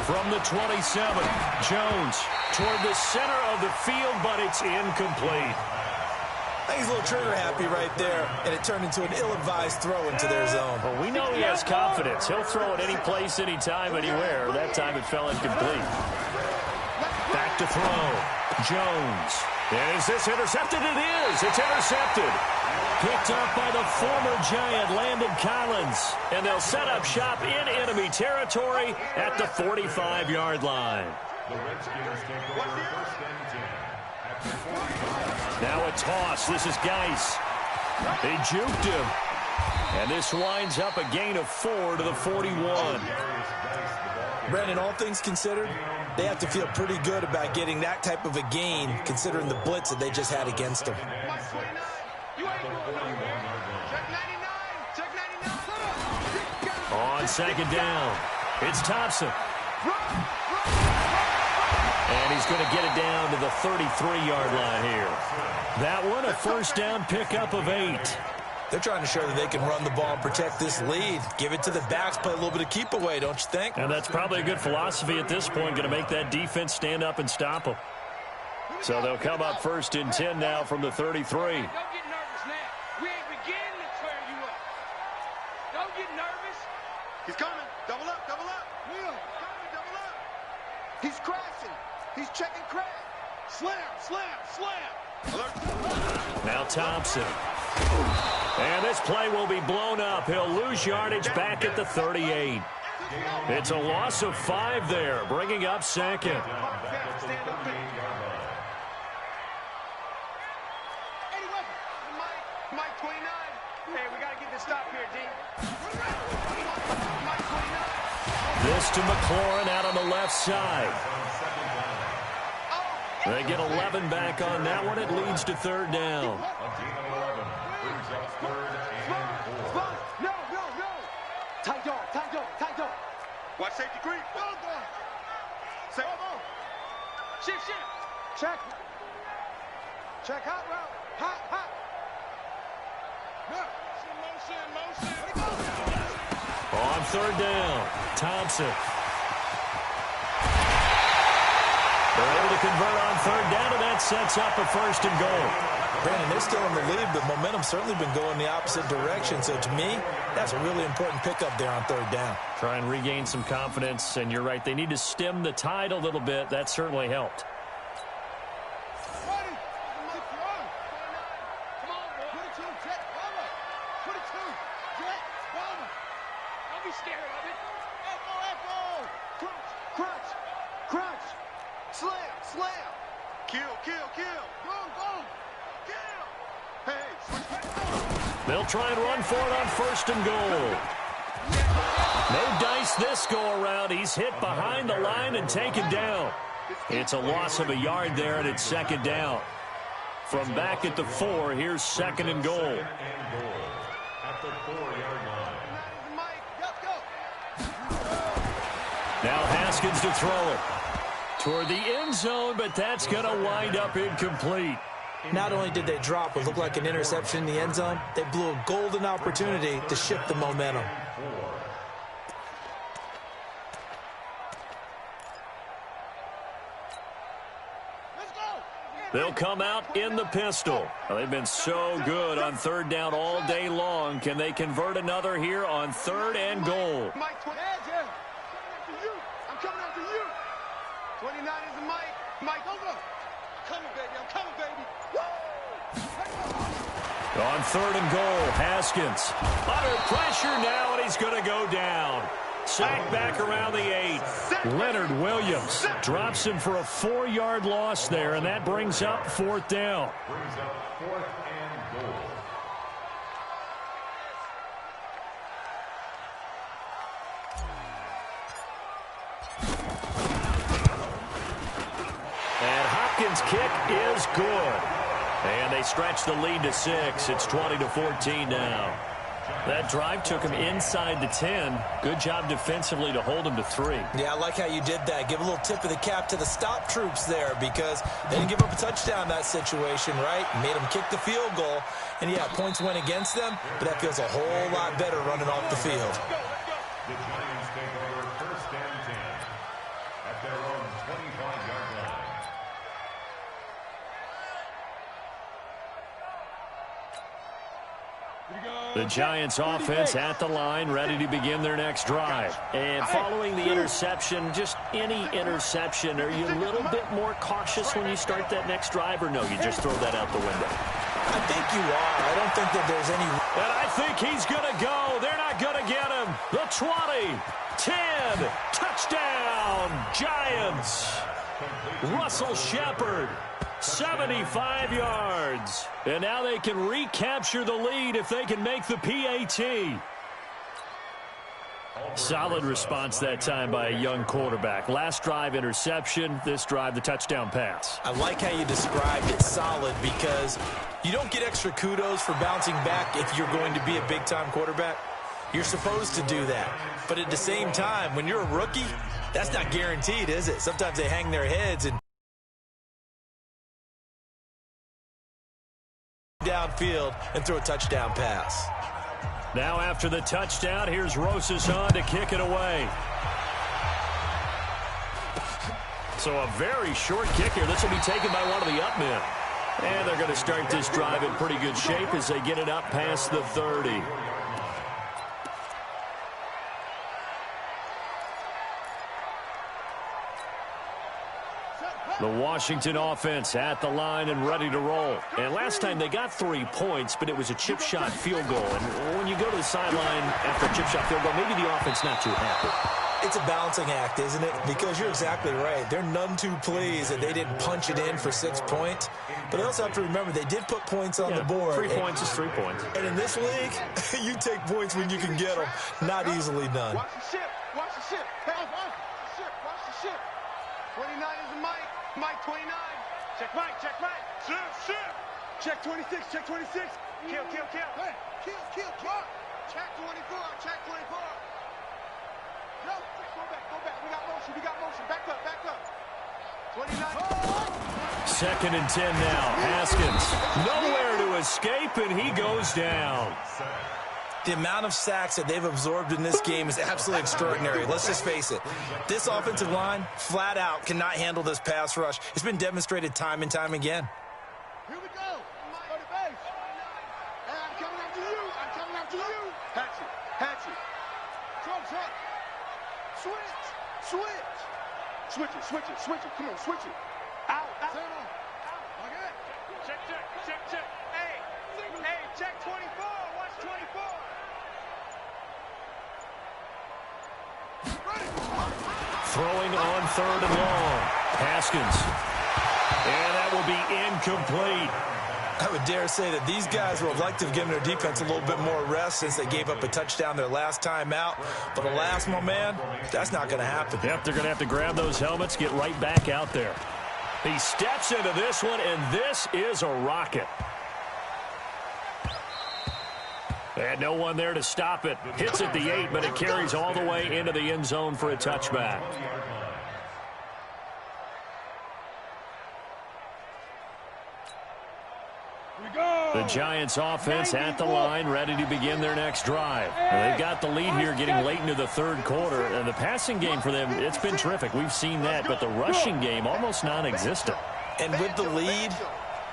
From the 27, Jones toward the center of the field, but it's incomplete. I think he's a little trigger happy right there, and it turned into an ill-advised throw into their zone. Well, we know he has confidence. He'll throw it any place, anytime, anywhere. That time it fell incomplete. Back to throw. Jones. And is this intercepted? It is. It's intercepted. Picked up by the former Giant, Landon Collins. And they'll set up shop in enemy territory at the 45-yard line. The Redskins take over first and 10 at the 45. Now a toss. This is Geis. They juked him. And this winds up a gain of 4 to the 41. Brandon, all things considered, they have to feel pretty good about getting that type of a gain, considering the blitz that they just had against them. On second down, it's Thompson. And he's going to get it down to the 33-yard line here. That one, a first down pickup of 8. They're trying to show that they can run the ball and protect this lead. Give it to the backs, play a little bit of keep away, don't you think? And that's probably a good philosophy at this point, going to make that defense stand up and stop them. So they'll come up first and 10 now from the 33. Don't get nervous now. We ain't beginning to clear you up. Don't get nervous. He's coming. Double up, double up. Will, coming, double up. He's crashing. He's checking crash. Slam, slam, slam. Alert. Now Thompson. And this play will be blown up. He'll lose yardage back at the 38. It's a loss of 5 there, bringing up second. Mike 29. Hey, we got to get this stop here, D. Mike 29. This to McLaurin out on the left side. They get 11 back on that one. It leads to third down. No. Tight dog. Watch safety creep. Shift. Check. Check hot route. Hot, hot. On third down, Thompson. They're able to convert on third down, and that sets up a first and goal. Brandon, they're still in the lead, but momentum's certainly been going the opposite direction. So to me, that's a really important pickup there on third down. Try and regain some confidence, and you're right. They need to stem the tide a little bit. That certainly helped. They'll try and run for it on first and goal. No dice this go-around. He's hit behind the line and taken down. It's a loss of a yard there, and it's second down. From back at the 4, here's second and goal. At the 4-yard line. Now Haskins to throw it toward the end zone, but that's going to wind up incomplete. Not only did they drop what looked like an interception in the end zone, they blew a golden opportunity to shift the momentum. They'll come out in the pistol. Well, they've been so good on third down all day long. Can they convert another here on third and goal? I'm coming after you. 29 is the Mike. Mike, over. Coming, baby. I'm coming, baby. On third and goal, Haskins. Under pressure now, and he's going to go down. Sacked back around the 8. Leonard Williams drops him for a 4-yard loss there, and that brings up fourth down. Brings up 4th and goal. And Hopkins' kick is good. And they stretch the lead to 6. It's 20-14 now. That drive took him inside the 10. Good job defensively to hold him to 3. Yeah, I like how you did that. Give a little tip of the cap to the stop troops there because they didn't give up a touchdown in that situation, right? Made them kick the field goal. And, yeah, points went against them, but that feels a whole lot better running off the field. The Giants take over 1st and 10 at their own 25-yard line. The Giants offense at the line, ready to begin their next drive. And following the interception, just any interception, are you a little bit more cautious when you start that next drive, or no, you just throw that out the window? I think you are. I don't think that there's any... And I think he's going to go. They're not going to get him. The 20, 10, touchdown, Giants. Russell Shepard, 75 yards. And now they can recapture the lead if they can make the PAT. Solid response that time by a young quarterback. Last drive, interception. This drive, the touchdown pass. I like how you described it, solid, because you don't get extra kudos for bouncing back if you're going to be a big-time quarterback. You're supposed to do that. But at the same time, when you're a rookie, that's not guaranteed, is it? Sometimes they hang their heads and downfield and throw a touchdown pass. Now after the touchdown, here's Rosas on to kick it away. So a very short kick here. This will be taken by one of the up men. And they're going to start this drive in pretty good shape as they get it up past the 30. The Washington offense at the line and ready to roll. And last time they got 3 points, but it was a chip shot field goal. And when you go to the sideline after a chip shot field goal, maybe the offense not too happy. It's a balancing act, isn't it? Because you're exactly right. They're none too pleased that they didn't punch it in for 6 points. But they also have to remember they did put points on the board. 3 points is 3 points. And in this league, you take points when you can get them. Not easily done. Watch the ship. Watch the ship. Hey, watch the ship. Watch the ship. 29 is the Mike. Mike 29. Check Mike. Check Mike. Ship. Check 26. Check 26. Kill. Hey, kill. Check 24. Check 24. Yo, go back. We got motion. Back up. Second and 10 now. Haskins nowhere to escape, and he goes down. The amount of sacks that they've absorbed in this game is absolutely extraordinary. Let's just face it. This offensive line, flat out, cannot handle this pass rush. It's been demonstrated time and time again. Here we go. Go to base. Hey, I'm coming after you. I'm coming after you. Hatchet. Hatchet. Trump's up. Switch. Switch. Switch it. Switch it. Switch it. Come on. Switch it. Out. Out. Out. Like that. Check, check, check, check. Hey, hey, check 24. Watch 24. Throwing on third and long. Haskins. And that will be incomplete. I would dare say that these guys would like to have given their defense a little bit more rest since they gave up a touchdown their last time out. But alas, my man, that's not going to happen. Yep, they're going to have to grab those helmets, get right back out there. He steps into this one, and this is a rocket. And no one there to stop it. Hits at the 8, but it carries all the way into the end zone for a touchback. The Giants offense at the line, ready to begin their next drive. Now, they've got the lead here getting late into the third quarter. And the passing game for them, it's been terrific. We've seen that, but the rushing game almost non-existent. And with the lead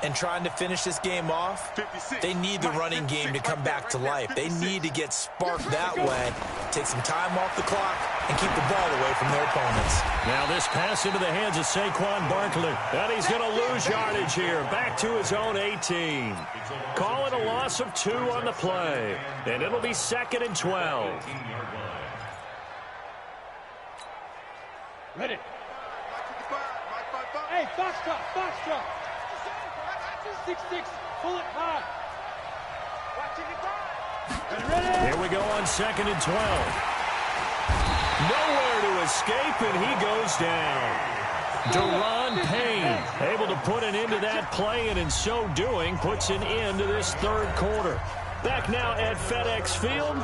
and trying to finish this game off, they need the running game to come back to life. They need to get sparked that way, take some time off the clock, and keep the ball away from their opponents. Now this pass into the hands of Saquon Barkley. And he's going to lose yardage here. Back to his own 18. Call it a loss of 2 on the play. And it'll be 2nd and 12. Ready. Hey, Foxtrot, Foxtrot. 6-6, pull it high. Here we go on 2nd and 12. Nowhere to escape, and he goes down. Deron Payne able to put an end to that play, and in so doing, puts an end to this third quarter. Back now at FedEx Field,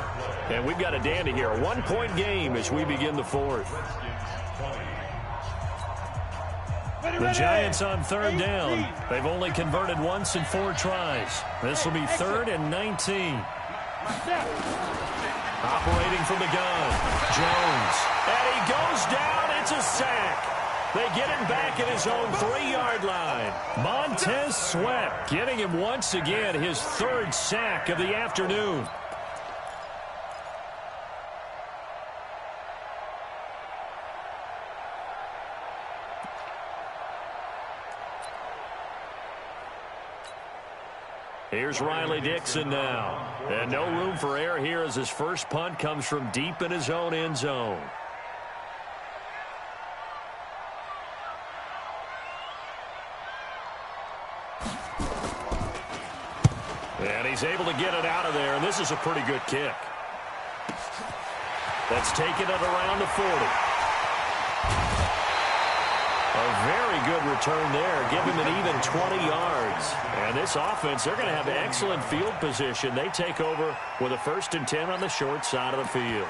and we've got a dandy here. A 1-point game as we begin the fourth. The Giants on third down. They've only converted once in 4 tries. This will be 3rd and 19. Operating from the gun, Jones. And he goes down. It's a sack. They get him back at his own 3-yard line. Montez Sweat getting him once again his 3rd sack of the afternoon. Here's Riley Dixon now. And no room for error here as his first punt comes from deep in his own end zone. And he's able to get it out of there, and this is a pretty good kick. That's taken it around the 40. A very good return there. Give him an even 20 yards. And this offense, they're going to have excellent field position. They take over with a 1st and 10 on the short side of the field.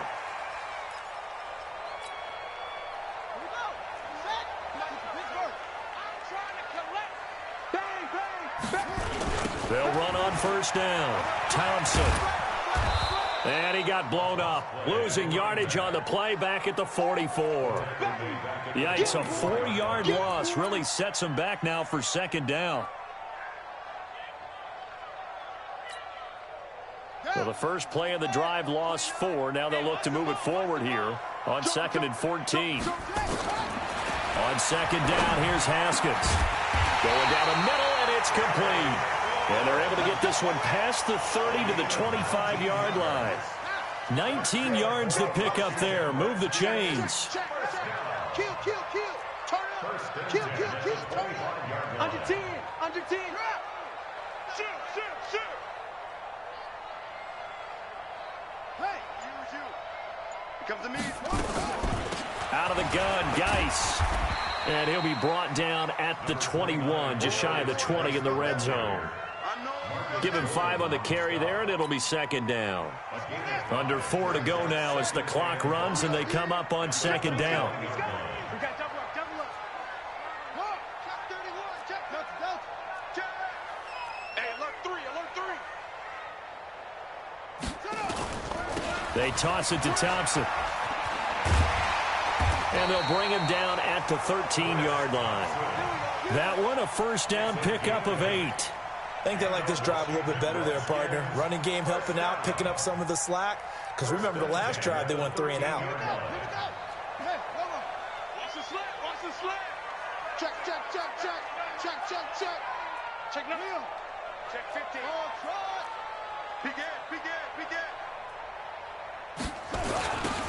They'll run on 1st down. Thompson. And he got blown up. Losing yardage on the play back at the 44. Yikes, a 4-yard loss really sets him back now for 2nd down. So the first play of the drive lost 4. Now they'll look to move it forward here on 2nd and 14. On 2nd down, here's Haskins. Going down the middle, and it's complete. And they're able to get this one past the 30 to the 25-yard line. 19 yards to pick up there. Move the chains. Kill, kill, kill. Turn up. Kill, kill, kill. Turn up. Under 10. Under 10. Shoot, shoot, shoot. Hey, you. Here comes the meat. Out of the gun, Geis. And he'll be brought down at the 21, just shy of the 20 in the red zone. Give him 5 on the carry there, and it'll be 2nd down. Under 4 to go now as the clock runs, and they come up on 2nd down. They toss it to Thompson. And they'll bring him down at the 13-yard line. That one, a first down pickup of 8. I think they like this drive a little bit better there, partner. Running game helping out, picking up some of the slack. Because remember, the last drive, they went 3 and out. Watch the slip. Watch the slip. Check. Check now. Check 15. Begin.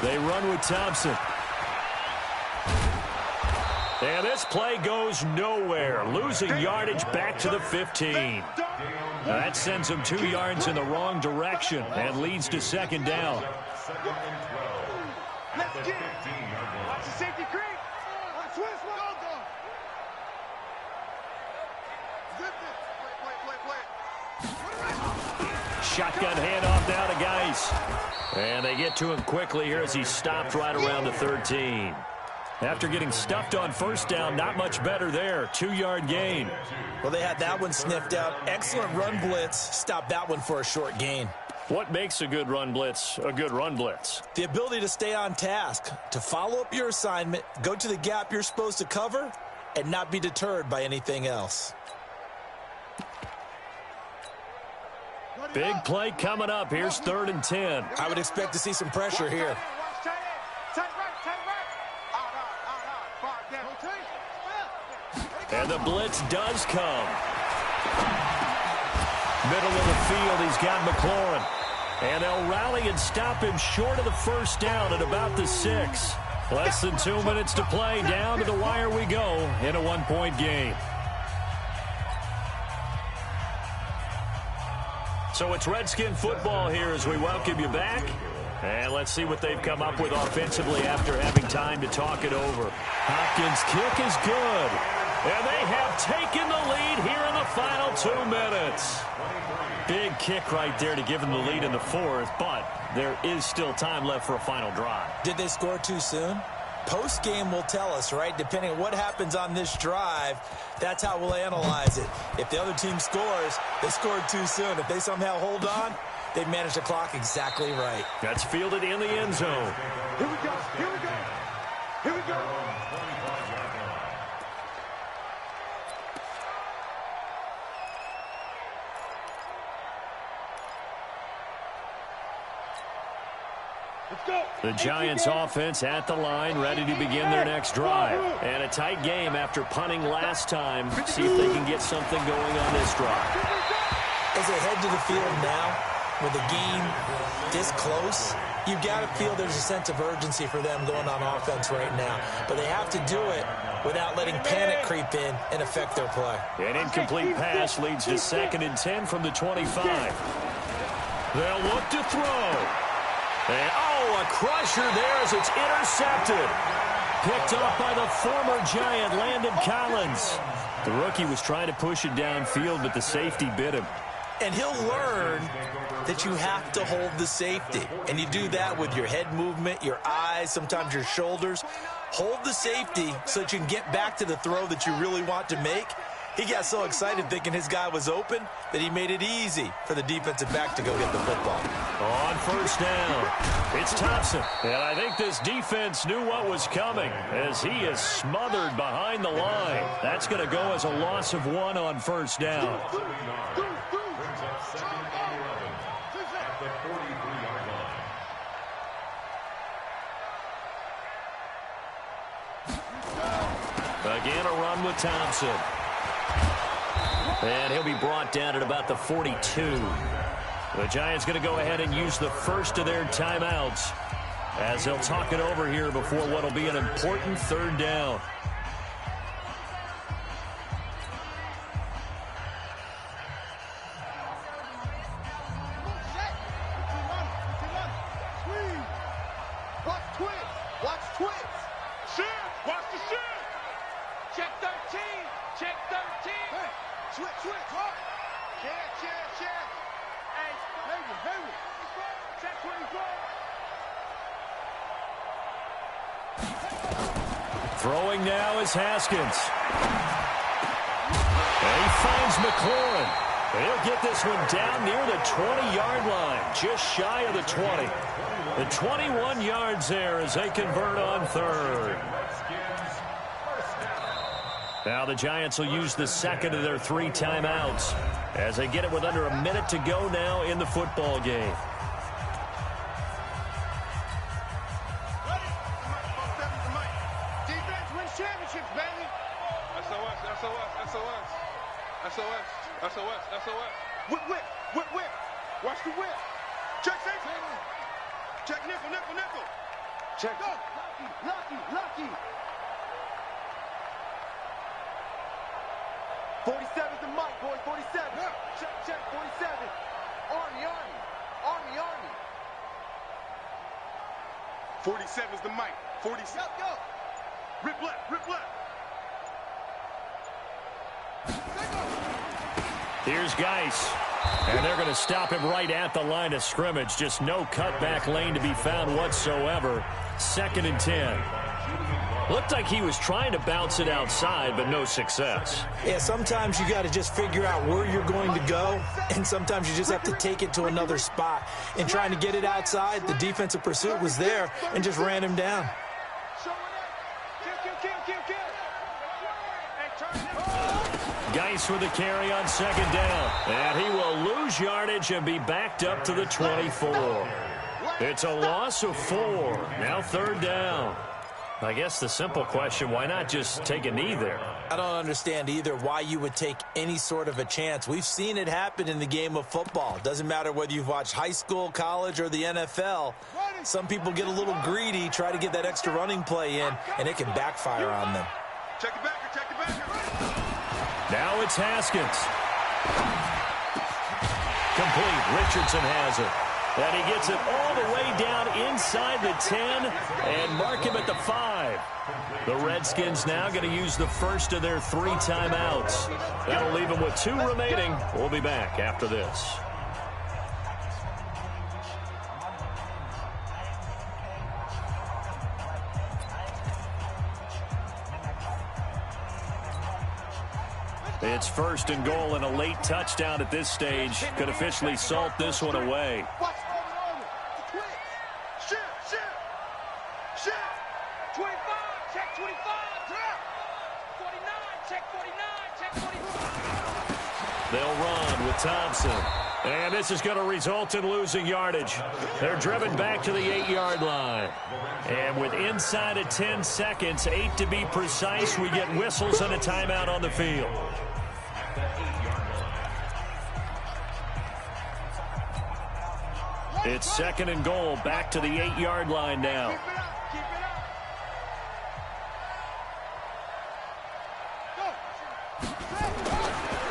They run with Thompson. And this play goes nowhere. Losing yardage back to the 15. Now that sends them 2 yards in the wrong direction and leads to second down. Second and 12. At the 15-yard line. Watch the safety creep. Twist. Shotgun handoff now to Geis. And they get to him quickly here as he stopped right around the 13. After getting stuffed on first down, not much better there. 2-yard gain. Well, they had that one sniffed out. Excellent run blitz. Stopped that one for a short gain. What makes a good run blitz a good run blitz? The ability to stay on task, to follow up your assignment, go to the gap you're supposed to cover, and not be deterred by anything else. Big play coming up. Here's 3rd and 10. I would expect to see some pressure here. And the blitz does come. Middle of the field, he's got McLaurin. And they'll rally and stop him short of the first down at about the 6. Less than 2 minutes to play. Down to the wire we go in a 1-point game. So it's Redskin football here as we welcome you back. And let's see what they've come up with offensively after having time to talk it over. Hopkins' kick is good. And they have taken the lead here in the final 2 minutes. Big kick right there to give them the lead in the 4th, but there is still time left for a final drive. Did they score too soon? Post-game will tell us, right? Depending on what happens on this drive, that's how we'll analyze it. If the other team scores, they scored too soon. If they somehow hold on, they managed the clock exactly right. That's fielded in the end zone. Here we go. The Giants offense at the line, ready to begin their next drive. And a tight game after punting last time. See if they can get something going on this drive. As they head to the field now, with the game this close, you've got to feel there's a sense of urgency for them going on offense right now. But they have to do it without letting panic creep in and affect their play. An incomplete pass leads to 2nd and 10 from the 25. They'll look to throw. And, a crusher there as it's intercepted. Picked off by the former Giant, Landon Collins. The rookie was trying to push it downfield, but the safety bit him. And he'll learn that you have to hold the safety. And you do that with your head movement, your eyes, sometimes your shoulders. Hold the safety so that you can get back to the throw that you really want to make. He got so excited thinking his guy was open that he made it easy for the defensive back to go get the football. On first down, it's Thompson. And I think this defense knew what was coming as he is smothered behind the line. That's going to go as a loss of 1 on first down. Brings up 2nd and 11 at the 43-yard line. Again, a run with Thompson. And he'll be brought down at about the 42. The Giants going to go ahead and use the first of their timeouts as they'll talk it over here before what will be an important 3rd down. Watch twist. Shift. Watch the shift. Check 13. Check 13. Hey, switch. Check. Hey, Henry. Check 24. Throwing now is Haskins. And he finds McLaurin. And he'll get this one down near the 20-yard line, just shy of the 20. The 21 yards there as they convert on third. Now the Giants will use the second of their 3 timeouts as they get it with under a minute to go now in the football game. Defense wins championships, baby. SOS, SOS, SOS. SOS, SOS, SOS. Whip, whip, whip, whip. Watch the whip. Check safety. Check nickel, nickel, nickel. Check. Go. Lucky, lucky, lucky. 47's the mic, boys. 47. Check, check. 47. Army, army. Army, army. 47's the mic. 47. Go, go. Rip left, rip left. Here's Geis. And they're going to stop him right at the line of scrimmage. Just no cutback lane to be found whatsoever. 2nd and 10. Looked like he was trying to bounce it outside, but no success. Yeah, sometimes you got to just figure out where you're going to go, and sometimes you just have to take it to another spot. In trying to get it outside, the defensive pursuit was there and just ran him down. Geis with the carry on 2nd down. And he will lose yardage and be backed up to the 24. It's a loss of 4. Now 3rd down. I guess the simple question, why not just take a knee there? I don't understand either why you would take any sort of a chance. We've seen it happen in the game of football. Doesn't matter whether you've watched high school, college, or the NFL. Some people get a little greedy, try to get that extra running play in, and it can backfire on them. Check it back, check it back. Now it's Haskins. Complete. Richardson has it. And he gets it all the way down inside the 10 and mark him at the 5. The Redskins now going to use the first of their 3 timeouts. That'll leave them with 2 remaining. We'll be back after this. It's 1st and goal and a late touchdown at this stage. Could officially salt this one away. Watch over. Twitch. Shift. 25, check 25. 49, check 49, check 45. They'll run with Thompson. And this is going to result in losing yardage. They're driven back to the 8-yard line. And with inside of 10 seconds, 8 to be precise, we get whistles and a timeout on the field. It's 2nd and goal, back to the 8-yard line now.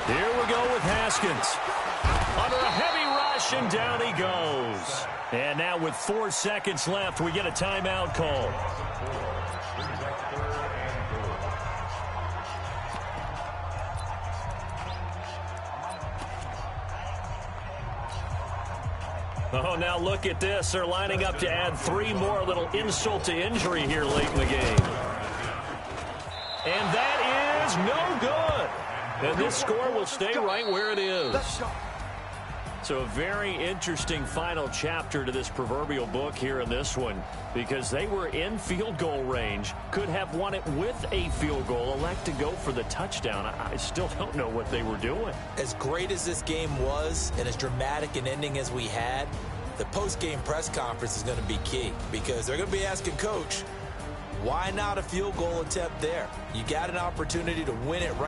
Here we go with Haskins. Under a heavy rush, and down he goes. And now with 4 seconds left, we get a timeout call. Oh, now look at this. They're lining up to add 3 more, a little insult to injury here late in the game. And that is no good. And this score will stay right where it is. So a very interesting final chapter to this proverbial book here in this one, because they were in field goal range, could have won it with a field goal, elect to go for the touchdown. I still don't know what they were doing. As great as this game was and as dramatic an ending as we had, the post-game press conference is going to be key, because they're going to be asking Coach, why not a field goal attempt there? You got an opportunity to win it right.